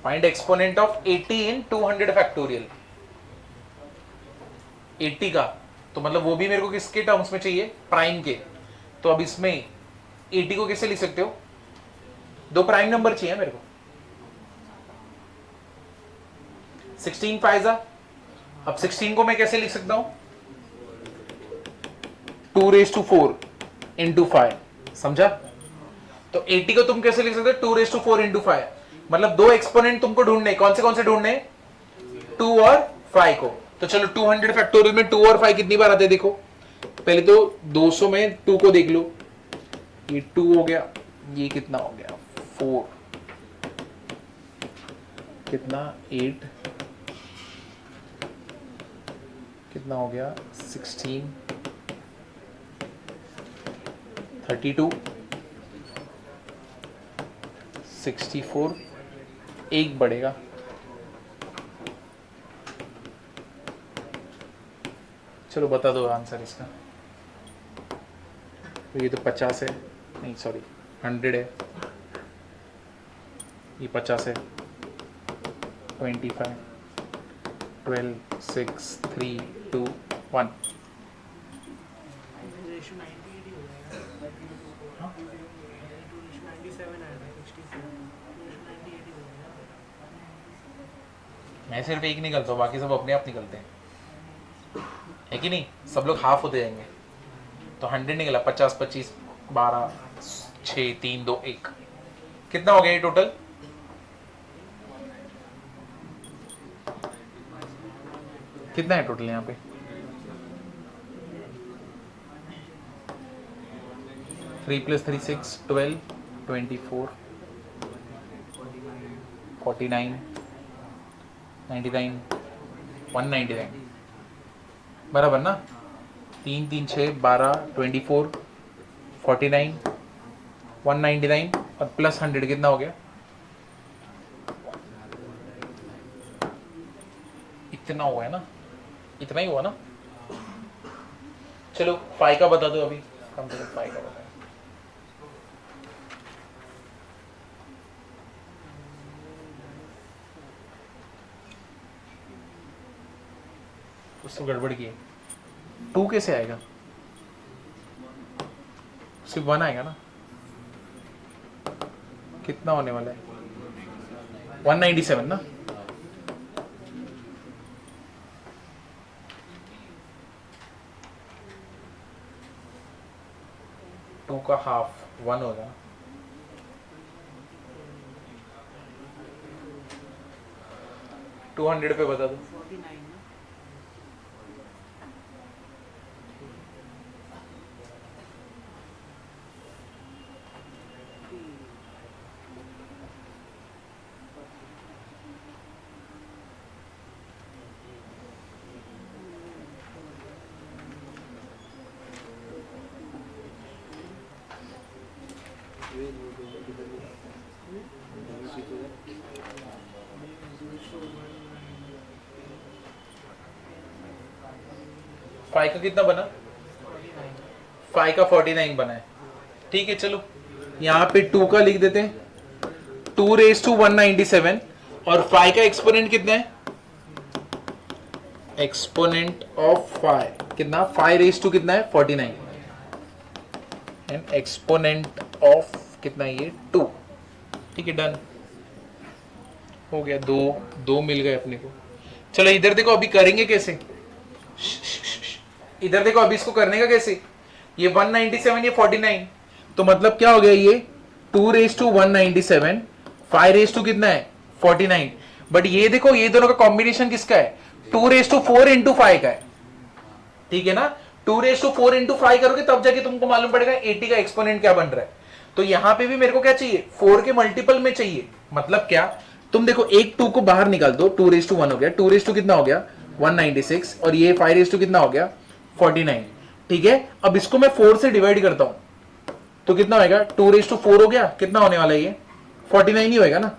Find exponent of 80 in 200 factorial. 80 का तो मतलब वो भी मेरे को किसके टर्म्स में चाहिए, प्राइम के। तो अब इसमें 80 को कैसे लिख सकते हो, दो प्राइम नंबर चाहिए मेरे को। 16 फाइजा, अब 16 को मैं कैसे लिख सकता हूं, 2⁴ इंटू 5, समझा। तो 80 को तुम कैसे लिख सकते हो, 2⁴ इंटू 5। मतलब दो एक्सपोनेंट तुमको ढूंढने, कौन से ढूंढने, 2 और 5 को। तो चलो 200 फैक्टोरियल में 2 और 5 कितनी बार आते हैं देखो। पहले तो 200 में 2 को देख लो, ये 2 हो गया, ये कितना हो गया 4, कितना 8, कितना हो गया 16, 32, 64, एक बढ़ेगा, चलो बता दो आंसर इसका। तो ये तो 50 है, नहीं सॉरी 100 है, ये 50 है, 25, 12, 6, 3, 2, 1। मैं सिर्फ एक निकलता हूँ, बाकी सब अपने आप निकलते हैं, है कि नहीं। सब लोग हाफ होते जाएंगे। तो 100 निकला, 50, 25, 12, 6, 3, 2, 1, कितना हो गया ये टोटल, कितना है टोटल यहाँ पे, 3 + 3 6, 12, 24, 49, 99, 199, बराबर ना। 3, 3, 6, 12, 24, 49, 199 और प्लस 100 कितना हो गया, इतना हुआ है ना, इतना ही हुआ ना। चलो 5 का बता दो अभी, कम से कम 5 का बता। कुछ तो गड़बड़ की है। 2 कैसे आएगा, सिर्फ 1 आएगा ना। कितना होने वाला है, 197 ना। टू का हाफ 1 होगा, 200 पे बता दो। 5 का कितना बना, 5 का 49 बना है। ठीक है, चलो यहाँ पे 2 का लिख देते हैं, 2⁻197 और 5 का एक्सपोनेंट कितना है, एक्सपोनेंट ऑफ 5 कितना, 5⁻2 कितना है 49। एंड एक्सपोनेंट ऑफ कितना है ये 2। ठीक है, डन हो गया। दो मिल गए अपने को। चलो इधर देखो अभी करेंगे कैसे, इधर देखो अभी इसको करने का कैसे। ये 197 ये 49, तो मतलब क्या हो गया ये 2 raised to 197, 5 raised to कितना है 49। बट ये देखो ये दोनों का कॉम्बिनेशन किसका है 2 raised to 4 into 5 का है। ठीक है ना, 2 raised to 4 into 5 करोगे तब जाके तुमको मालूम पड़ेगा 80 का एक्सपोनेंट क्या बन रहा है। तो यहां पे भी मेरे को क्या चाहिए 4 के मल्टीपल में चाहिए। मतलब क्या, तुम देखो एक 2 को बाहर निकाल दो, 2 raised to 1 हो गया, 2 raised to कितना हो गया 196, और ये 5 raised to कितना हो गया 49। ठीक है, अब इसको मैं 4 से डिवाइड करता हूं तो कितना होगा 2 raised to 4 हो गया, कितना होने वाला है ये 49 ही होएगा ना।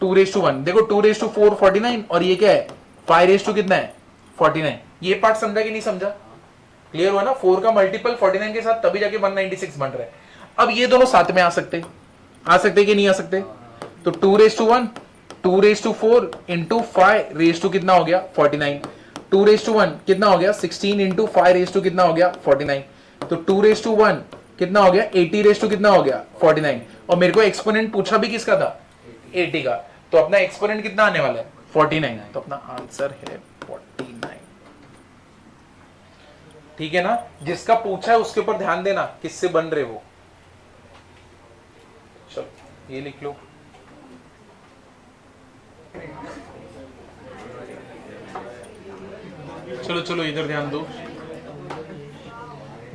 2 raised to 1 देखो 2 raised to 4 49, और ये क्या है 5 raised to कितना है 49। ये पार्ट समझा कि नहीं समझा, क्लियर हुआ ना। 4 का मल्टीपल 49 के साथ तभी जाके 196 बन रहा है। अब ये दोनों साथ में आ सकते कि नहीं आ सकते। तो 2 raised to 1 2 raised to 4 into 5 raised to कितना हो गया 49। 2 raised to 1 कितना हो गया 16 into 5 raised to कितना हो गया 49। तो 2 raised to 1 कितना हो गया 80 raised to कितना हो गया 49। और मेरे को एक्सपोनेंट पूछा भी किसका था 80 का, तो अपना एक्सपोनेंट कितना आने वाला है 49। तो अपना आंसर है 49। ठीक है ना, जिसका पूछा है उसके ऊपर ध्यान देना किससे बन रहे वो। चलो ये लिख लो। चलो चलो इधर ध्यान दो।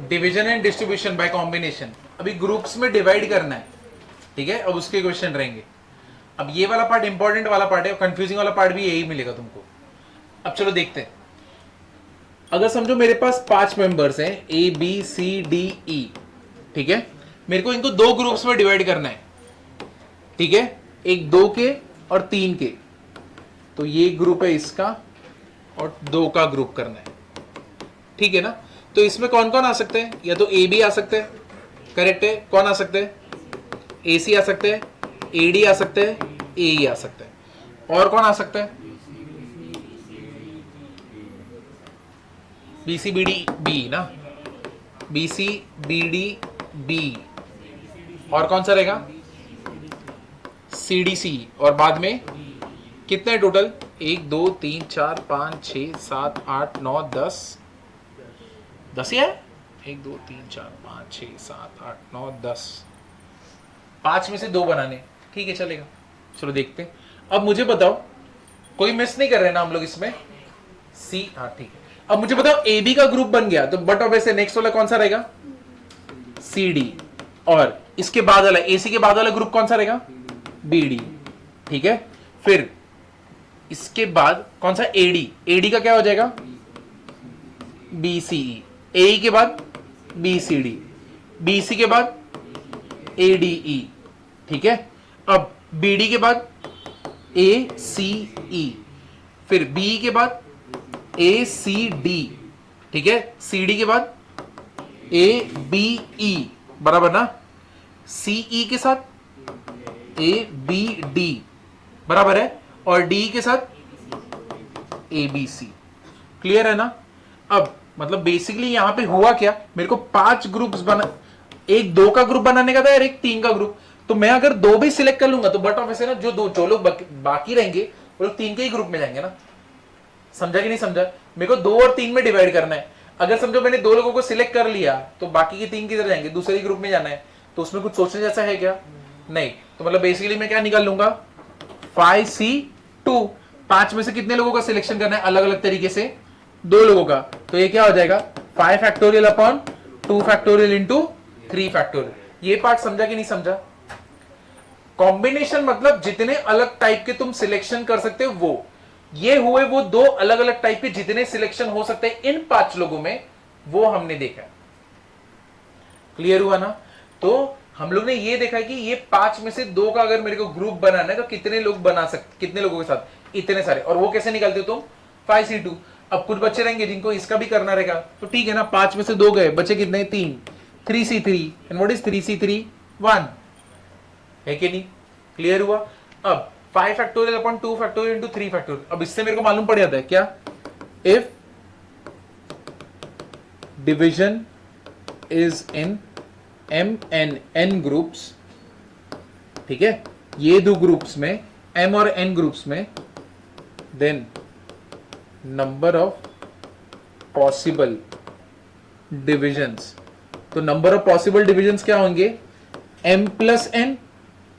Division and distribution by combination, अभी ग्रुप्स में डिवाइड करना है। ठीक है, अब उसके क्वेश्चन रहेंगे। अब ये वाला पार्ट इंपॉर्टेंट वाला पार्ट है, कंफ्यूजिंग वाला पार्ट भी यही मिलेगा तुमको। अब चलो देखते हैं। अगर समझो मेरे पास 5 मेंबर्स हैं ए बी सी डी ई। ठीक है, मेरे को इनको 2 ग्रुप्स में डिवाइड करना है। ठीक है, एक 2 के और 3 के। तो ये ग्रुप है इसका और 2 का ग्रुप करना है। ठीक है ना, तो इसमें कौन कौन आ सकते हैं, या तो ए बी आ सकते हैं, करेक्ट है। कौन आ सकते हैं ए सी आ सकते हैं, ए डी आ सकते हैं, ए ई आ सकते हैं। और कौन आ सकता है B C B D B ना, B C B D B. और कौन सा रहेगा सी डी सी। और बाद में कितने टोटल 1 2 3 4 5 6 7 8 9 10 10 ही है। 1 2 3 4 5 6 7 8 9 10, 5 में से 2 बनाने। ठीक है चलेगा, चलो देखते हैं। अब मुझे बताओ, कोई मिस नहीं कर रहे ना हम लोग इसमें सी। हाँ ठीक है, अब मुझे बताओ ए बी का ग्रुप बन गया, तो बट ऑफ ऐसे नेक्स्ट वाला कौन सा रहेगा सी डी, और इसके बाद वाला ए सी के बाद वाला ग्रुप कौन सा रहेगा बी डी। ठीक है, फिर इसके बाद कौन सा एडी, एडी का क्या हो जाएगा बी सी ई, ए के बाद B C D, B C के बाद ए डी ई। ठीक है, अब बी डी के बाद ए सी ई, फिर बी के बाद ए सी डी। ठीक है, सी डी के बाद ए बी ई, बराबर ना। सी ई के साथ ए बी डी, बराबर है, और डी के साथ ए बी सी। क्लियर है ना। अब मतलब बेसिकली यहां पे हुआ क्या, मेरे को 5 ग्रुप्स बना, एक 2 का ग्रुप बनाने का था और एक 3 का ग्रुप। तो मैं अगर 2 भी सिलेक्ट कर लूंगा तो बट ऑफ ऐसे ना जो लोग बाकी रहेंगे वो लोग 3 के ही ग्रुप में जाएंगे ना। समझा कि नहीं समझा, मेरे को 2 और 3 में डिवाइड करना है। अगर समझो मैंने 2 लोगों को सिलेक्ट कर लिया तो बाकी के 3 किधर जाएंगे, दूसरे ग्रुप में जाना है। तो उसमें कुछ सोचने जैसा है क्या, नहीं। तो मतलब बेसिकली मैं क्या निकाल लूंगा 5C2। 5 में से कितने लोगों का सिलेक्शन करना है अलग अलग तरीके से 2 लोगों का। तो ये क्या हो जाएगा 5 factorial upon 2 factorial into 3 factorial. ये पार्ट समझा कि नहीं समझा। कॉम्बिनेशन मतलब जितने अलग टाइप के तुम सिलेक्शन कर सकते हो वो, ये हुए वो 2 अलग अलग टाइप के जितने सिलेक्शन हो सकते हैं इन 5 लोगों में, वो हमने देखा। क्लियर हुआ ना। तो हम लोग ने ये देखा कि ये 5 में से 2 का अगर मेरे को ग्रुप बनाना है तो कितने लोग बना सकते, कितने लोगों के साथ, इतने सारे। और वो कैसे निकालते हो तुम 5C2। अब कुछ बच्चे रहेंगे जिनको इसका भी करना रहेगा, तो ठीक है ना, 5 में से 2 गए, बचे कितने 3, 3C3। And what is 3C3 1 है कि नहीं। क्लियर हुआ। अब 5 factorial upon 2 factorial into 3 factorial. अब इससे मेरे को मालूम पड़ जाता है क्या, if division is in M N N groups, ठीक है, ये दो ग्रुप्स में, एम और एन ग्रुप्स में, then number of possible divisions. तो नंबर ऑफ पॉसिबल डिविजन्स क्या होंगे, m प्लस एन।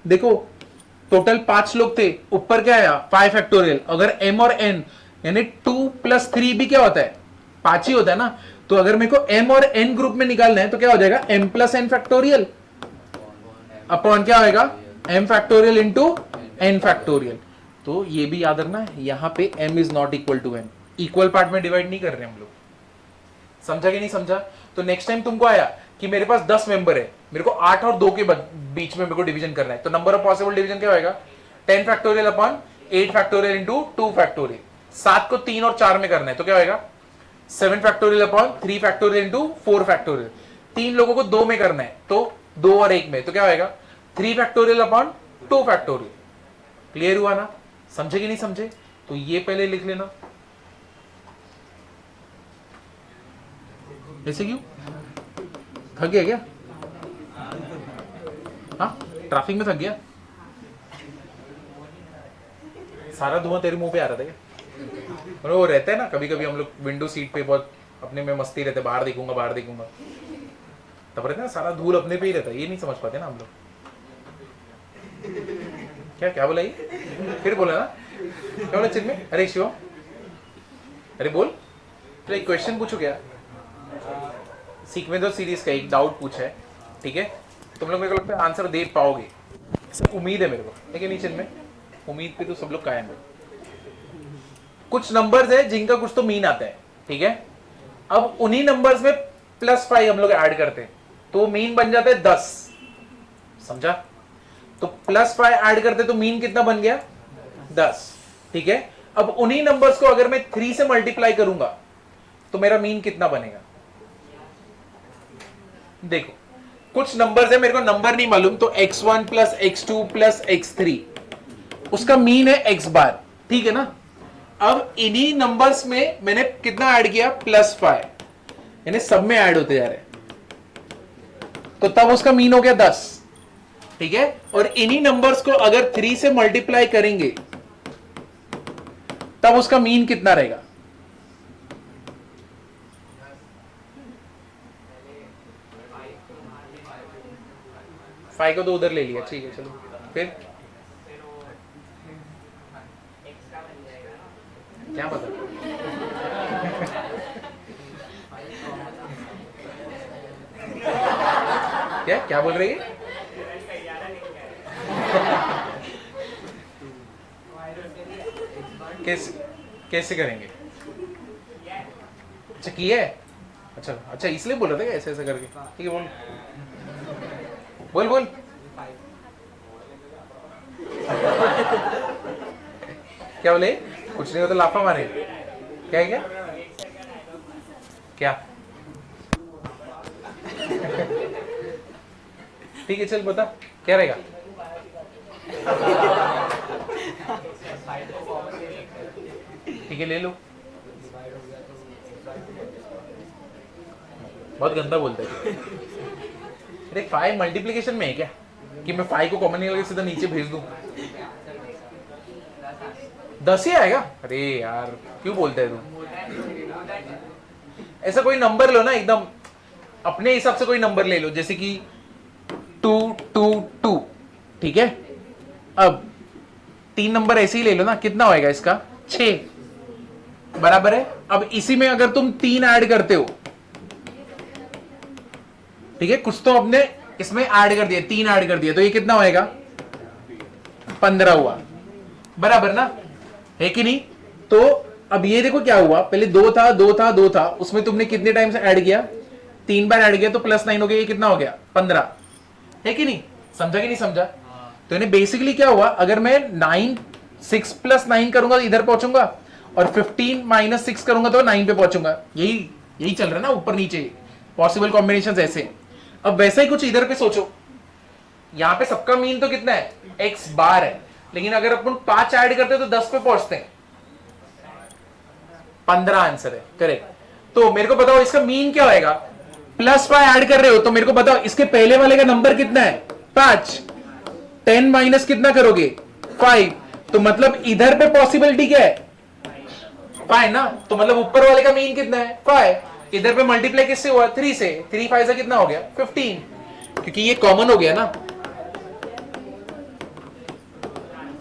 देखो टोटल 5 लोग थे, ऊपर क्या आया 5 फैक्टोरियल। अगर m और n यानी 2 प्लस 3 भी क्या होता है 5 ही होता है ना। तो अगर मेरे को m और n ग्रुप में निकालना है तो क्या हो जाएगा m plus n factorial upon क्या होगा m factorial into n factorial. तो ये भी याद रखना है, यहां पे m is not equal to n, equal part में डिवाइड नहीं कर रहे हम लोग। समझा कि नहीं समझा। तो नेक्स्ट टाइम तुमको आया कि मेरे पास 10 मेंबर है, मेरे को 8 और 2 के बीच में मेरे को डिवीजन करना है, तो नंबर ऑफ पॉसिबल डिवीजन क्या होगा 10 factorial upon 8 factorial into 2 factorial. 7 को 3 और 4 में करना है तो क्या होगा 7 factorial upon 3 factorial into 4 factorial. 3 लोगों को 2 में करना है तो 2 और 1 में, तो क्या होगा 3 फैक्टोरियल अपॉन 2 फैक्टोरियल। क्लियर हुआ ना, समझे कि नहीं समझे। तो ये पहले लिख लेना। ऐसे क्यों, थक गया क्या, हाँ ट्रैफिक में थक गया, सारा धुआं तेरे मुंह पे आ रहा था क्या। वो रहता है ना कभी कभी हम लोग विंडो सीट पे बहुत अपने में मस्ती रहते, बाहर देखूंगा बाहर देखूंगा, तब रहता है ना सारा धूल अपने पे ही रहता है, ये नहीं समझ पाते ना हम लोग। क्या क्या बोला ये, फिर बोला ना, क्या बोला चिन्मय, अरे शिव, अरे बोल, तो एक क्वेश्चन पूछू क्या, सीक्वेंस ऑफ सीरीज का एक डाउट पूछा है, ठीक है, तुम लोग मेरे को लगता है आंसर दे पाओगे, उम्मीद है मेरे को, लेकिन नीचे में उम्मीद पे तो सब लोग कायम है। कुछ नंबर्स है जिनका कुछ तो मीन आता है, ठीक है, अब उन्हीं नंबर्स में +5 हम लोग ऐड करते हैं तो मीन बन जाता है 10, समझा। तो +5 ऐड करते तो मीन कितना बन गया 10, ठीक है। अब उन्हीं नंबर्स को अगर मैं 3 से मल्टीप्लाई करूंगा तो मेरा मीन कितना बनेगा। देखो कुछ नंबर्स है, मेरे को नंबर नहीं मालूम, तो x1 plus x2 plus x3 उसका मीन है x बार, ठीक है ना। अब इन्हीं नंबर्स में मैंने कितना ऐड किया +5, यानी सब में ऐड होते जा रहे हैं, तो तब उसका मीन हो गया 10, ठीक है। और इन्हीं नंबर्स को अगर 3 से मल्टीप्लाई करेंगे तब उसका मीन कितना रहेगा। फाइव को तो उधर ले लिया, ठीक है, चलो फिर क्या पता क्या क्या बोल रही है कैसे करेंगे, अच्छा किया है, अच्छा अच्छा इसलिए बोल रहा था क्या ऐसे ऐसे करके, ठीक है बोल बोल बोल। क्या बोले, कुछ नहीं होता लाफा मारे, क्या है क्या ठीक है चल बता क्या रहेगा। ठीक है ले लो, बहुत गंदा बोलता है। अरे 5 मल्टीप्लिकेशन में है क्या कि मैं 5 को कॉमन निकाल के सीधा नीचे भेज दूं, 10 ही आएगा। अरे यार क्यों बोलता है तू, ऐसा कोई नंबर लो ना एकदम अपने हिसाब से, कोई नंबर ले लो जैसे कि 2 2 2, ठीक है। अब 3 नंबर ऐसे ही ले लो ना, कितना होएगा इसका 6 बराबर है। अब इसी में अगर तुम 3 ऐड करते हो, ठीक है, कुछ तो अपने इसमें ऐड कर दिया, 3 ऐड कर दिया, तो ये कितना होएगा 15 हुआ, बराबर ना, है कि नहीं। तो अब ये देखो क्या हुआ, पहले 2 था 2 था 2 था, उसमें तुमने कितने टाइम से ऐड किया 3 बार ऐड किया, तो +9 हो गया, ये कितना हो गया 15, है कि नहीं, समझा कि नहीं समझा। तो इन्हें बेसिकली क्या हुआ, अगर मैं 6 + 9 करूंगा तो इधर पहुंचूंगा, और 15 - 6 करूंगा तो 9 पे पहुंचूंगा, यही चल रहा है ना ऊपर नीचे पॉसिबल कॉम्बिनेशंस ऐसे। अब वैसा ही कुछ इधर पे सोचो, यहां पे सबका मीन तो कितना है x बार है, लेकिन अगर अपन 5 ऐड करते हैं तो 10 पे पहुंचते हैं, 15 आंसर है करेक्ट। तो मेरे को बताओ इसका मीन क्या होएगा, प्लस 5 ऐड कर रहे हो तो मेरे को बताओ इसके पहले वाले का नंबर कितना है 5, 10 माइनस कितना करोगे 5, तो मतलब इधर पे पॉसिबिलिटी क्या है 5 ना, तो मतलब ऊपर वाले का मीन कितना है 5, इधर पे मल्टीप्लाई किससे हुआ 3 से, 3 5 से कितना हो गया 15, क्योंकि ये कॉमन हो गया ना,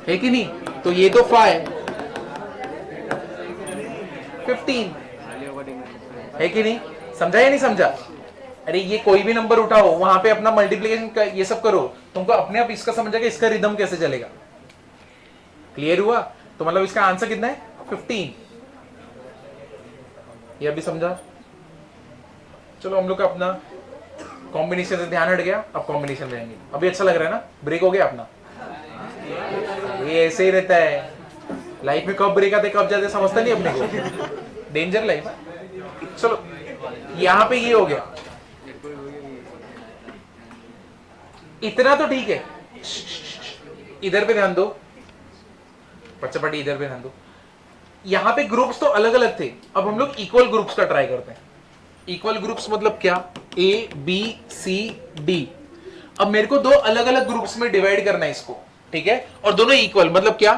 है कि नहीं, तो ये तो 5 15 है कि नहीं, समझा या नहीं समझा। अरे ये कोई भी नंबर उठाओ वहां पे अपना मल्टीप्लिकेशन ये सब करो, तुमको अपने आप इसका समझ आएगा इसका रिदम कैसे चलेगा। क्लियर हुआ, तो मतलब इसका आंसर कितना है 15, ये अभी समझा। चलो हम लोग का अपना कॉम्बिनेशन से ध्यान हट गया, अब कॉम्बिनेशन में जाएंगे। अभी अच्छा लग रहा है ना, ब्रेक हो गया अपना, ये ऐसे ही रहता है लाइफ में, कब ब्रेक आते कब जाते समझता नहीं अपने को, डेंजर लाइफ। चलो यहां पे ये हो गया, इतना तो ठीक है, इधर पे ध्यान दो पट्टी, इधर पे ध्यान दो। यहां पे ग्रुप्स तो अलग अलग थे, अब हम लोग इक्वल ग्रुप्स का ट्राई करते हैं। इक्वल ग्रुप्स मतलब क्या, ए बी सी डी। अब मेरे को दो अलग अलग ग्रुप्स में डिवाइड करना है इसको, ठीक है, और दोनों इक्वल मतलब क्या,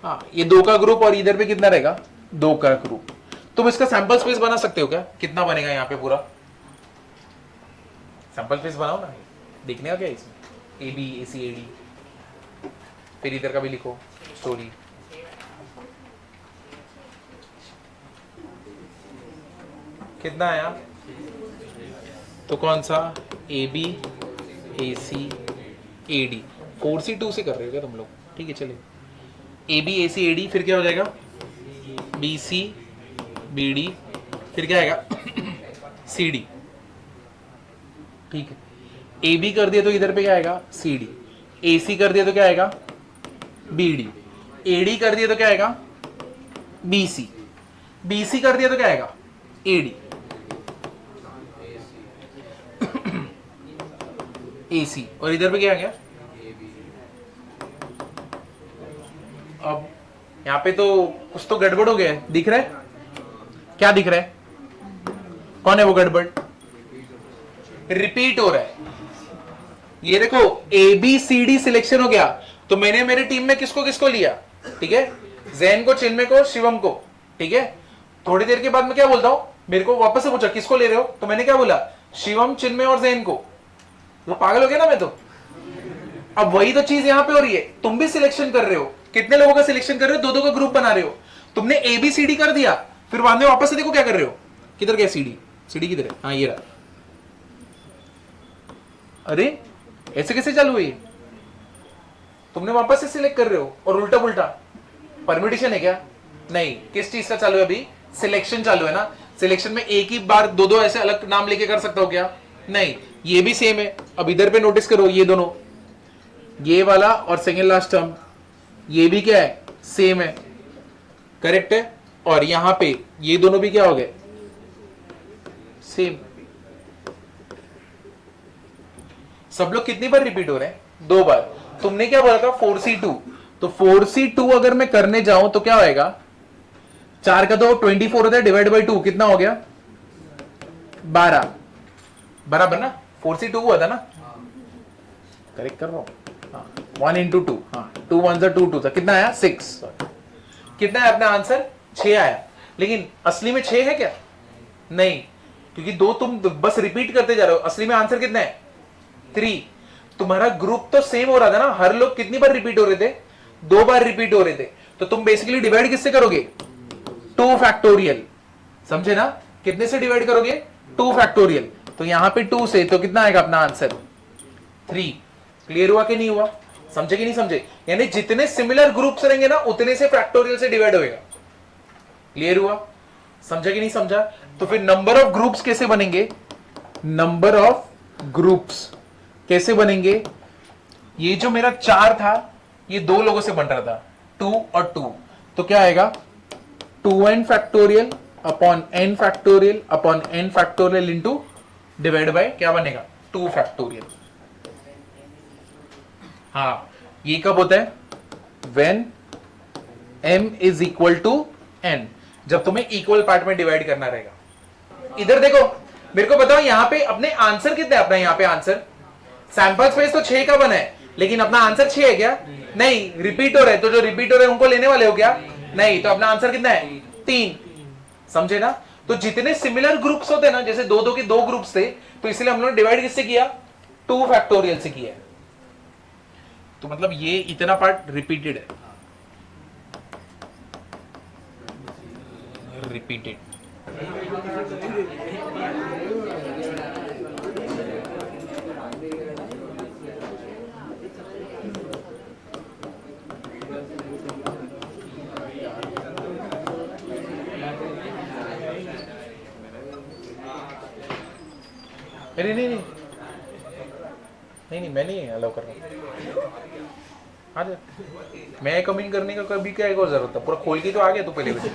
हाँ ये 2 का ग्रुप और इधर पे कितना रहेगा 2 का ग्रुप। तुम इसका सैंपल स्पेस बना सकते हो क्या, कितना बनेगा यहाँ पे पूरा सैंपल स्पेस बनाओ ना, देखने का क्या है इसमें, A B A C A D, फिर इधर का भी लिखो स्टोरी। कितना आया, तो कौन सा A B A C A D, 4C2 से कर रहे हो क्या तुम लोग, ठीक है चले, A B A C A D, फिर क्या हो जाएगा बी सी बी डी, फिर क्या आएगा सी डी, ठीक है। ए बी कर दिया तो इधर पे क्या आएगा सी डी, ए सी कर दिया तो क्या आएगा बी डी, ए डी कर दिया तो क्या आएगा बी सी, बी सी कर दिया तो क्या आएगा ए डी, ए सी, और इधर पे क्या आ गया। अब यहां पे तो कुछ तो गड़बड़ हो गया है, दिख रहा है क्या दिख रहा है, कौन है वो गड़बड़, रिपीट हो रहा है। ये देखो A B C D selection हो गया, तो मैंने मेरे टीम में किसको किसको लिया, ठीक है, जैन को, चिन्मय को, शिवम को, ठीक है। थोड़ी देर के बाद मैं क्या बोलता हूं, मेरे को वापस से पूछा किसको ले रहे हो, तो मैंने क्या बोला शिवम, चिन्मय और जैन को, वो पागल हो गया ना मैं तो। अब वही तो चीज यहां पे हो रही है, तुम भी सिलेक्शन कर रहे हो, कितने लोगों का सिलेक्शन कर रहे हो, 2-2 का ग्रुप बना रहे हो, तुमने ए बी सी डी कर दिया, फिर बाद में वापस से देखो क्या कर रहे हो, किधर गया सी डी किधर है, हाँ ये रहा। अरे ऐसे कैसे चालू हुई, तुमने वापस से सिलेक्ट कर रहे हो और उल्टा पुल्टा, परमिटेशन है क्या, नहीं, किस चीज का चालू है अभी, सिलेक्शन चालू है ना, सिलेक्शन में एक ही बार 2-2 ऐसे अलग नाम लेके कर सकता हो क्या, नहीं, ये भी सेम है। अब इधर पे नोटिस करो ये दोनों, ये वाला और सेकेंड लास्ट टर्म, ये भी क्या है सेम है, करेक्ट है, और यहां पे ये दोनों भी क्या हो गए सेम। सब लोग कितनी बार रिपीट हो रहे हैं, 2 बार। तुमने क्या बोला था 4C2, तो 4C2 अगर मैं करने जाऊं तो क्या होएगा, 4 का तो 24 होता है, डिवाइड बाई 2 कितना हो गया 12, बराबर ना, 4C2 हुआ था ना, करेक्ट कर रहा हूं, 1 into 2, हाँ 2 1 2 2 था, कितना आया 6, कितना है अपना आंसर 6 आया। लेकिन असली में 6 है क्या, नहीं, क्योंकि 2 तुम बस रिपीट करते जा रहे हो, असली में आंसर कितना है 3। तुम्हारा ग्रुप तो सेम हो रहा था ना, हर लोग कितनी बार रिपीट हो रहे थे, 2 बार रिपीट हो रहे थे, तो तुम बेसिकली डिवाइड किससे करोगे 2 फैक्टोरियल, समझे ना, कितने से डिवाइड करोगे 2 फैक्टोरियल, तो यहां पे 2 से, तो कितना आएगा अपना आंसर 3। क्लियर हुआ कि नहीं हुआ, समझे कि नहीं समझे, यानी जितने सिमिलर ग्रुप्स रहेंगे ना उतने से फैक्टोरियल से डिवाइड होएगा। क्लियर हुआ, समझा कि नहीं समझा। तो फिर नंबर ऑफ ग्रुप्स कैसे बनेंगे, नंबर ऑफ ग्रुप्स कैसे बनेंगे, ये जो मेरा 4 था ये 2 लोगों से बन रहा था 2 और 2, तो क्या आएगा 2n factorial upon n factorial upon n factorial into divide by क्या बनेगा 2 फैक्टोरियल। हाँ ये कब होता है, when m is equal to n, जब तुम्हें इक्वल पार्ट में डिवाइड करना रहेगा। इधर देखो मेरे को बताओ यहाँ पे अपने आंसर कितने, अपना यहाँ पे आंसर सैंपल स्पेस तो 6 का बना है, लेकिन अपना आंसर 6 है क्या? नहीं, रिपीट हो रहा है, तो जो रिपीट हो रहे हैं उनको लेने वाले हो क्या? नहीं, तो अपना आंसर कितना है? 3। समझे ना? तो जितने सिमिलर ग्रुप्स होते हैं ना, जैसे 2 2 के 2 ग्रुप्स थे, तो इसलिए हम लोग डिवाइड किससे किया? 2 फैक्टोरियल से किया। तो मतलब ये इतना पार्ट रिपीटेड है, रिपीटेड। नहीं नहीं नहीं नहीं नहीं, मैं नहीं अलाउ कर रहा। आ जा, मैं कमेंट करने का कभी क्या एक और जरूरत है? पूरा खोल के तो आ गया तू पहले बजे।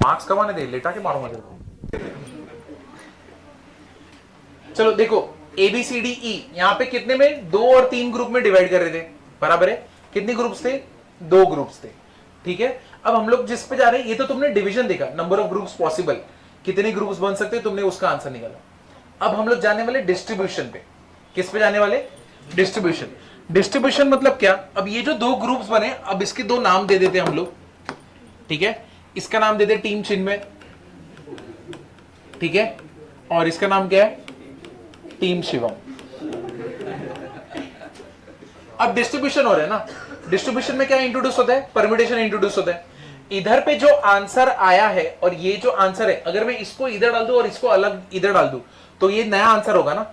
मार्क्स कमाने दे, लेटा के मारूंगा तेरे को। चलो देखो, A B C D E यहाँ पे कितने में? 2 और 3 ग्रुप में डिवाइड कर रहे थे, बराबर है? कितने ग्रुप्स थे? 2 ग्रुप्स थे, ठीक है। अब हम लोग जिस पे जा रहे हैं, ये तो तुमने डिवीजन देखा, नंबर ऑफ ग्रुप्स पॉसिबल, कितने ग्रुप्स बन सकते हैं, तुमने उसका आंसर निकाला। अब हम लोग जाने वाले डिस्ट्रीब्यूशन पे। किस पे जाने वाले? डिस्ट्रीब्यूशन। डिस्ट्रीब्यूशन मतलब क्या? अब ये जो 2 ग्रुप्स बने, अब इसके 2 नाम दे देते हम लोग, ठीक है। इसका नाम दे दे टीम चिन्मय, ठीक है, और इसका नाम क्या है? टीम शिवम। अब डिस्ट्रीब्यूशन हो रहा है ना, डिस्ट्रीब्यूशन में क्या इंट्रोड्यूस होता है? परम्यूटेशन इंट्रोड्यूस होता है। इधर पे जो आंसर आया है और ये जो आंसर है, अगर मैं इसको इधर डाल दूं और इसको अलग इधर डाल दूं, तो ये नया आंसर होगा ना।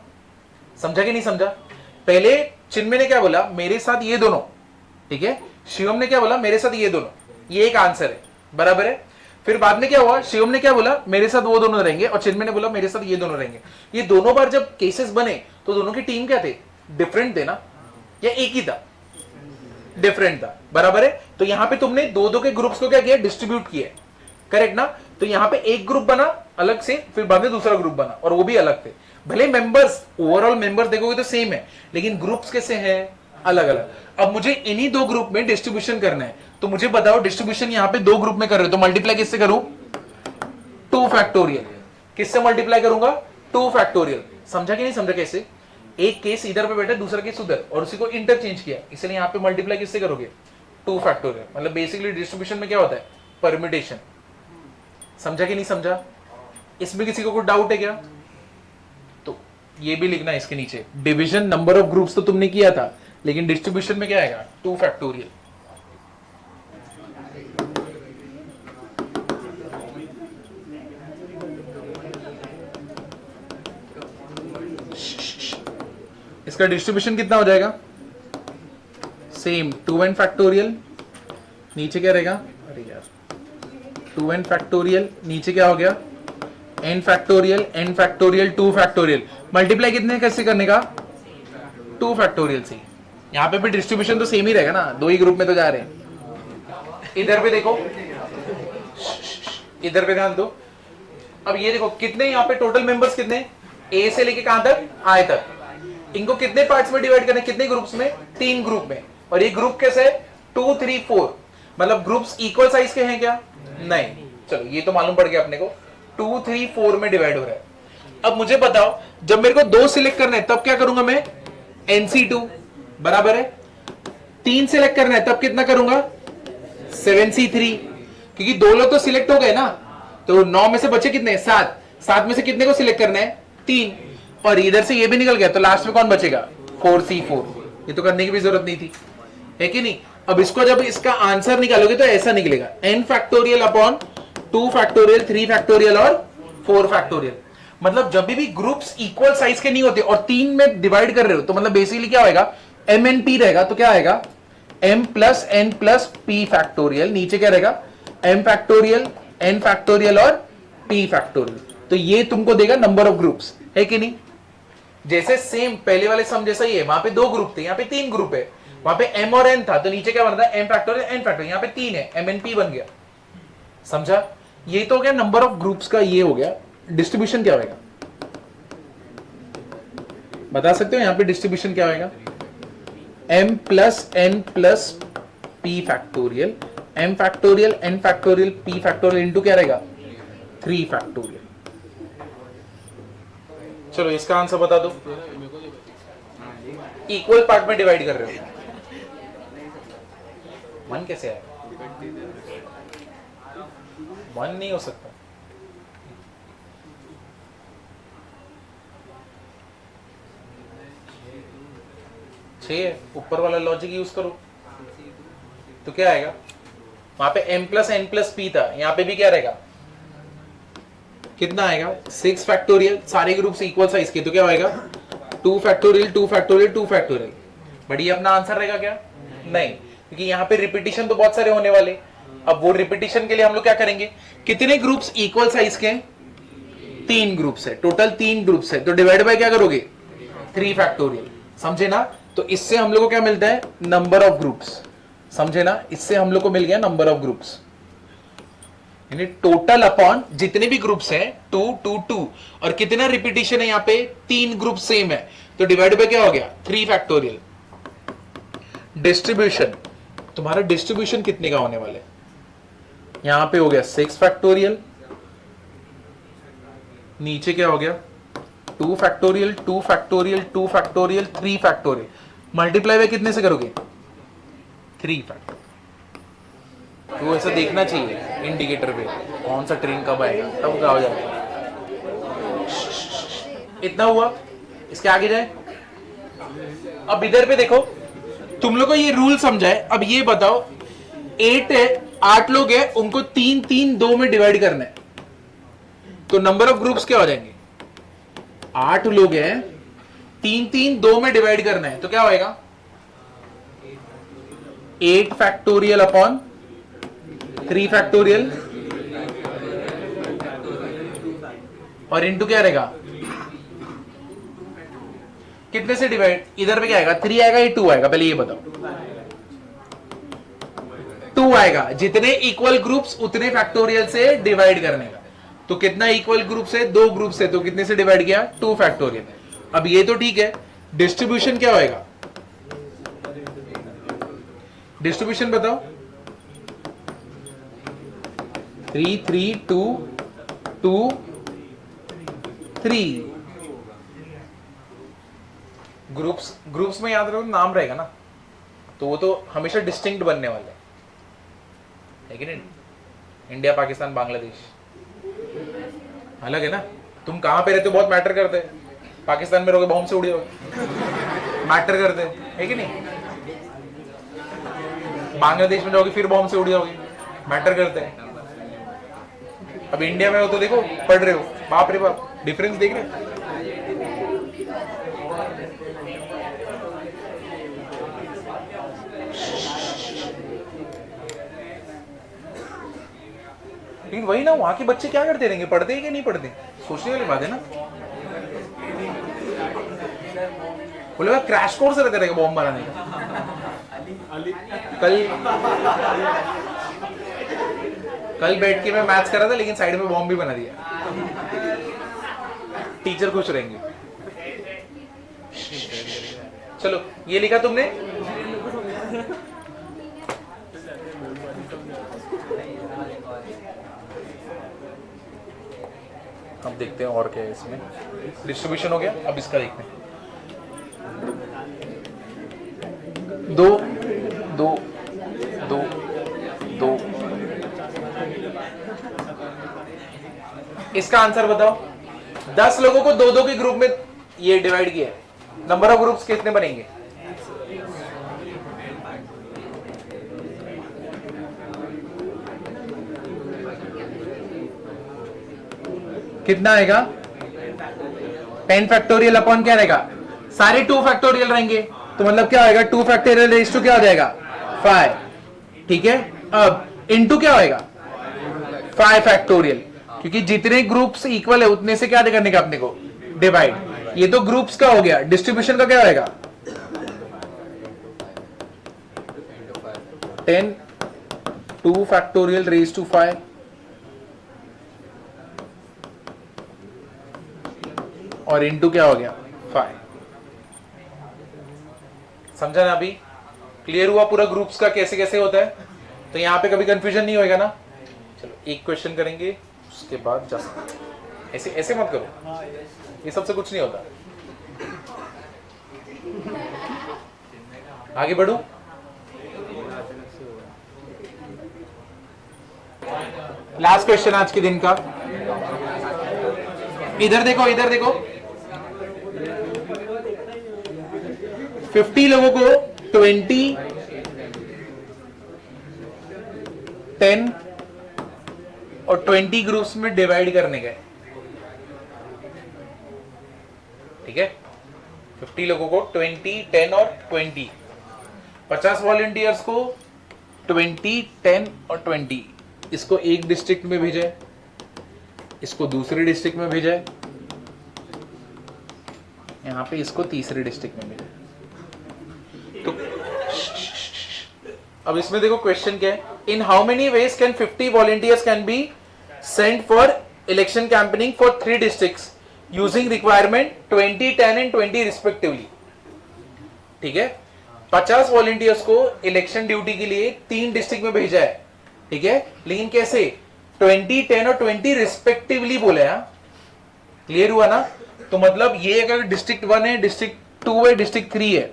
समझा कि नहीं समझा? पहले चिन्मय ने क्या बोला? मेरे साथ ये दोनों, ठीक है। शिवम ने क्या बोला? मेरे साथ ये दोनों, ये एक आंसर है, बराबर है। फिर बाद में क्या हुआ? शिवम ने क्या बोला? मेरे साथ वो दोनों रहेंगे, और चिन्मय ने बोला मेरे साथ ये दोनों रहेंगे। ये दोनों बार जब केसेस बने, तो दोनों की टीम क्या थे? डिफरेंट थे ना, या एक ही था? डिफरेंट था, बराबर है। तो यहां पे तुमने 2 2 के ग्रुप्स को क्या किया? डिस्ट्रीब्यूट किया, करेक्ट ना? तो यहां पे एक ग्रुप बना अलग से, फिर बाद में दूसरा ग्रुप बना, और वो भी अलग थे। भले मेंबर्स, ओवरऑल मेंबर्स देखोगे तो सेम है, लेकिन ग्रुप्स कैसे हैं? अलग अलग। अब मुझे इन्हीं 2 ग्रुप में डिस्ट्रीब्यूशन करना है, तो मुझे बताओ डिस्ट्रीब्यूशन यहां पे 2 ग्रुप में कर रहे हो, तो मल्टीप्लाई किससे करूं? 2 फैक्टोरियल। किससे मल्टीप्लाई करूंगा? 2 फैक्टोरियल। समझा कि नहीं समझा? कैसे? एक केस इधर पे बैठा, दूसरा केस उधर, और उसी को इंटरचेंज किया, इसलिए यहां पे मल्टीप्लाई किससे करोगे? 2 फैक्टोरियल। मतलब बेसिकली डिस्ट्रीब्यूशन में क्या होता है? परम्यूटेशन। समझा कि नहीं समझा? इसमें किसी को कोई डाउट है क्या? तो ये भी लिखना है इसके नीचे, डिवीजन नंबर ऑफ ग्रुप्स तो तुमने किया था, लेकिन डिस्ट्रीब्यूशन में क्या आएगा? 2 फैक्टोरियल। इसका डिस्ट्रीब्यूशन कितना हो जाएगा? सेम 2n फैक्टोरियल, नीचे क्या रहेगा? अरे यार, 2n फैक्टोरियल, नीचे क्या हो गया? n factorial, n factorial, 2 factorial. Multiply कितने कैसे करने का? 2 फैक्टोरियल से। यहां पे भी डिस्ट्रीब्यूशन तो सेम ही रहेगा ना, 2 ही ग्रुप में तो जा रहे हैं। इधर पे देखो, इधर पे ध्यान दो। अब ये देखो, कितने यहाँ पे टोटल मेंबर्स कितने? ए से लेके कहां तक? आई तक। इनको कितने पार्ट्स में डिवाइड करना है? कितने ग्रुप्स में? 3 ग्रुप में। और ये ग्रुप कैसे है? 2 3 4। मतलब ग्रुप्स इक्वल साइज के हैं क्या? नहीं। चलो ये तो मालूम पड़ गया अपने को, 2 3 4 में डिवाइड हो रहा है। अब मुझे बताओ, जब मेरे को 2 सिलेक्ट करना है तब क्या करूंगा मैं? NC2, बराबर है। 3 सिलेक्ट करना है तब कितना करूंगा? 7C3, क्योंकि 2 लोग तो सिलेक्ट हो गए ना, तो 9 में से बचे कितने? 7। 7 में से कितने को सिलेक्ट करना है? 3। और इधर से ये भी निकल गया, तो लास्ट में कौन बचेगा? 4C4। ये तो करने की भी जरूरत नहीं थी, है कि नहीं? अब इसको जब इसका आंसर निकालोगे तो ऐसा निकलेगा, n factorial upon 2 factorial, 3 factorial और 4 फैक्टोरियल। मतलब जब भी ग्रुप्स इक्वल साइज के नहीं होते और 3 में डिवाइड कर रहे हो, तो मतलब बेसिकली क्या होगा? MNP रहेगा, तो क्या आएगा? m plus n plus p factorial, नीचे क्या रहेगा? m फैक्टोरियल, n फैक्टोरियल और p फैक्टोरियल। तो ये तुमको देगा नंबर ऑफ ग्रुप्स, है कि नहीं? जैसे सेम पहले वाले सम जैसा ही है, वहां पे 2 ग्रुप थे, यहाँ पे 3 ग्रुप है। वहां पे m और n था, तो नीचे क्या बनता है? m factorial, n factorial. यहाँ पे 3 है, MNP बन गया। समझा? ये तो हो गया नंबर ऑफ ग्रुप्स का, ये हो गया। डिस्ट्रीब्यूशन क्या होगा? बता सकते हो यहाँ पे डिस्ट्रीब्यूशन क्या होगा? m plus n plus p factorial, m factorial, n factorial, p factorial into क्या रहेगा? 3 फैक्टोरियल। चलो इसका आंसर बता दो। इक्वल पार्ट में डिवाइड कर रहे हो, 1 कैसे आया? 1 नहीं हो सकता। छह, ऊपर वाला लॉजिक यूज करो तो क्या आएगा? वहां पे m plus n plus p था, यहां पे भी क्या रहेगा? कितना आएगा? 6 फैक्टोरियल, सारे ग्रुप्स इक्वल साइज के, तो क्या होएगा? 2 फैक्टोरियल 2 फैक्टोरियल 2 फैक्टोरियल। बट ये अपना आंसर रहेगा क्या? नहीं, क्योंकि यहाँ पे रिपीटिशन तो बहुत सारे होने वाले। अब वो रिपीटिशन के लिए हम लोग क्या करेंगे? कितने ग्रुप्स इक्वल साइज के? 3 ग्रुप्स है, टोटल 3 ग्रुप्स है, तो डिवाइड बाय क्या करोगे? 3 फैक्टोरियल। समझे ना? तो इससे हम लोग को क्या मिलता है? Number of groups. समझे ना? इससे हम लोग को मिल गया नंबर ऑफ ग्रुप्स, यानी टोटल अपॉन जितने भी ग्रुप्स हैं 2 2 2, और कितना रिपीटिशन है यहाँ पे? 3 ग्रुप सेम है, तो डिवाइड बाय क्या हो गया? 3 फैक्टोरियल। डिस्ट्रीब्यूशन, तुम्हारा डिस्ट्रीब्यूशन कितने का होने वाले? यहां पे हो गया 6 फैक्टोरियल, नीचे क्या हो गया? 2 factorial 2 factorial 2 factorial 3 factorial. Multiply by कितने से करोगे? 3 फैक्टोरियल। तो ऐसा देखना चाहिए इंडिकेटर पे कौन सा ट्रेन कब आएगा, तब क्या हो जाएगा। इतना हुआ, इसके आगे जाए। अब इधर पे देखो, तुम लोग को ये रूल समझा है। अब ये बताओ, 8 है, 8 लोग हैं, उनको 3 3 2 में डिवाइड करना है, तो नंबर ऑफ ग्रुप्स क्या हो जाएंगे? 8 लोग हैं, 3 3 2 में डिवाइड करना है, तो क्या होएगा? 8 फैक्टोरियल अपॉन 3 फैक्टोरियल, और इनटू क्या रहेगा? कितने से डिवाइड? इधर पे क्या आएगा? 3 आएगा या 2 आएगा? पहले ये बताओ। 2 आएगा, जितने इक्वल ग्रुप्स उतने फैक्टोरियल से डिवाइड करने का। तो कितना इक्वल ग्रुप से? 2 ग्रुप से, तो कितने से डिवाइड किया? 2 फैक्टोरियल। अब ये तो ठीक है, डिस्ट्रीब्यूशन क्या होएगा? डिस्ट्रीब्यूशन बताओ। 3 3 2 2 3। ग्रुप्स में याद रखो नाम रहेगा ना, तो वो तो हमेशा डिस्टिंक्ट बनने वाले है कि नहीं? इंडिया पाकिस्तान बांग्लादेश अलग है ना। तुम कहां पे रहते हो बहुत मैटर करते हैं। पाकिस्तान में रहोगे बॉम्ब से उड़े हो, मैटर करते है कि नहीं? बांग्लादेश में रहोगे फिर बॉम्ब से उड़ी होगी, मैटर करते हैं। अब इंडिया में हो तो देखो, पढ़ रहे हो, बाप रे बाप, डिफरेंस देख रहे हो। लेकिन वही ना, वहां के बच्चे क्या करते रहेंगे? पढ़ते हैं कि नहीं पढ़ते? सोचने वाली बात है ना। बोले क्रैश कोर्स रहते रहेगा बॉम्ब बनाने का। कल बैठ के मैं मैथ्स कर रहा था, लेकिन साइड में बॉम्ब भी बना दिया। टीचर खुश रहेंगे। चलो, ये लिखा तुमने? अब देखते हैं और क्या है इसमें। डिस्ट्रीब्यूशन हो गया, अब इसका देखते हैं। 2 2 2 2। इसका आंसर बताओ। 10 लोगों को 2 2 के ग्रुप में ये डिवाइड किया है, नंबर ऑफ ग्रुप्स कितने बनेंगे? कितना आएगा? 10 फैक्टोरियल अपॉन क्या रहेगा? सारे 2 फैक्टोरियल रहेंगे, तो मतलब क्या आएगा? 2 फैक्टोरियल रेज़ टू क्या हो जाएगा? 5। ठीक है, अब इनटू क्या होएगा? 5 फैक्टोरियल, क्योंकि जितने ग्रुप्स इक्वल है उतने से क्या करने का अपने को? डिवाइड। ये तो ग्रुप्स का हो गया, डिस्ट्रीब्यूशन का क्या होएगा? 10 2 फैक्टोरियल रेज़ टू 5 और इनटू क्या हो गया? 5। समझा ना? अभी क्लियर हुआ पूरा ग्रुप्स का कैसे कैसे होता है? तो यहां पे कभी कंफ्यूजन नहीं होएगा ना। चलो एक क्वेश्चन करेंगे, उसके बाद जस्ट ऐसे ऐसे मत करो, ये सबसे कुछ नहीं होता। आगे बढ़ो। लास्ट क्वेश्चन आज के दिन का, इधर देखो इधर देखो। 50 लोगों को 20, 10 और 20 ग्रुप्स में डिवाइड करने का है, ठीक है। 50 लोगों को 20, 10 और 20, 50 वॉलंटियर्स को 20, 10 और 20। इसको एक डिस्ट्रिक्ट में भेजा है, इसको दूसरे डिस्ट्रिक्ट में भेजा है, यहां पे इसको तीसरे डिस्ट्रिक्ट में भेजा है। तो अब इसमें देखो क्वेश्चन क्या है, in how many ways can 50 volunteers can be sent for election campaigning for 3 districts using requirement 20, 10 and 20 respectively, ठीक है। 50 वॉलंटियर्स को इलेक्शन ड्यूटी के लिए 3 डिस्ट्रिक्ट में भेजा है, ठीक है, लेकिन कैसे 20, 10 और 20 रिस्पेक्टिवली बोले। क्लियर हुआ ना? तो मतलब ये अगर डिस्ट्रिक्ट 1 है, डिस्ट्रिक्ट 2 है, डिस्ट्रिक्ट 3 है,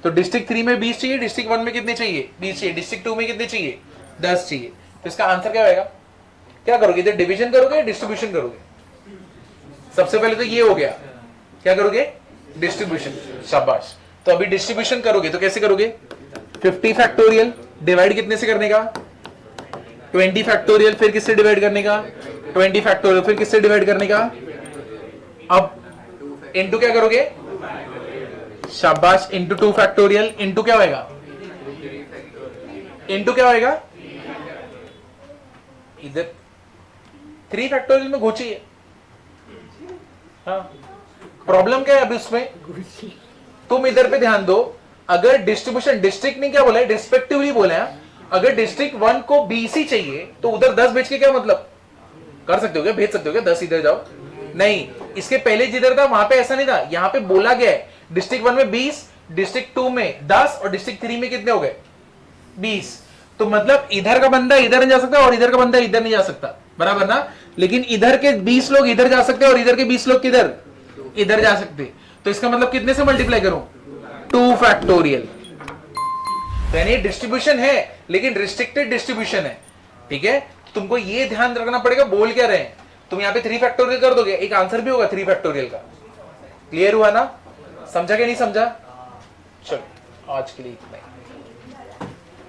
तो डिस्ट्रिक्ट 3 में 20 चाहिए, डिस्ट्रिक्ट 1 में कितने चाहिए? 20 चाहिए, डिस्ट्रिक्ट 2 में कितने चाहिए? 10 चाहिए। तो इसका आंसर क्या होगा? क्या करोगे, इधर डिवीजन करोगे, डिस्ट्रीब्यूशन करोगे? सबसे पहले तो ये हो गया, क्या करोगे? डिस्ट्रीब्यूशन। शाबाश। तो अभी डिस्ट्रीब्यूशन करोगे तो कैसे करोगे? 50 फैक्टोरियल डिवाइड कितने से करने का? 20 फैक्टोरियल, फिर किससे डिवाइड करने का? 20 फैक्टोरियल, फिर किससे डिवाइड करने का? अब इनटू क्या करोगे? शाबाश, इनटू 2 फैक्टोरियल, इनटू क्या होएगा? इनटू क्या होएगा? इधर 3 फैक्टोरियल में घुची है। हाँ, प्रॉब्लम क्या है अभी उसमें? तुम इधर पे ध्यान दो, अगर डिस्ट्रीब्यूशन, डिस्ट्रिक्ट ने क्या बोला है? रिस्पेक्टिवली बोला है। अगर डिस्ट्रिक्ट 1 को 20 ही चाहिए तो उधर 10 भेज के क्या मतलब? कर सकते हो क्या? भेज सकते हो क्या 10 इधर जाओ? नहीं, इसके पहले जिधर था वहां पे ऐसा नहीं था, यहां पे बोला गया है डिस्ट्रिक्ट 1 में 20, डिस्ट्रिक्ट 2 में 10 और डिस्ट्रिक्ट 3 में कितने हो गए? 20। तो मतलब इधर का बंदा इधर नहीं जा सकता और इधर का बंदा इधर नहीं जा सकता, बराबर ना? लेकिन इधर के 20 लोग इधर जा सकते हैं और इधर के 20 लोग किधर? इधर जा सकते। तो इसका मतलब कितने से मल्टीप्लाई करूं? 2 फैक्टोरियल। यानी डिस्ट्रीब्यूशन है लेकिन रिस्ट्रिक्टेड डिस्ट्रीब्यूशन है, ठीक है। तुमको ये ध्यान रखना पड़ेगा बोल क्या रहे हैं। तुम यहाँ पे 3 फैक्टोरियल कर दोगे, एक आंसर भी होगा 3 फैक्टोरियल का। क्लियर हुआ ना? समझा क्या नहीं समझा? चलो आज के लिए इतना ही।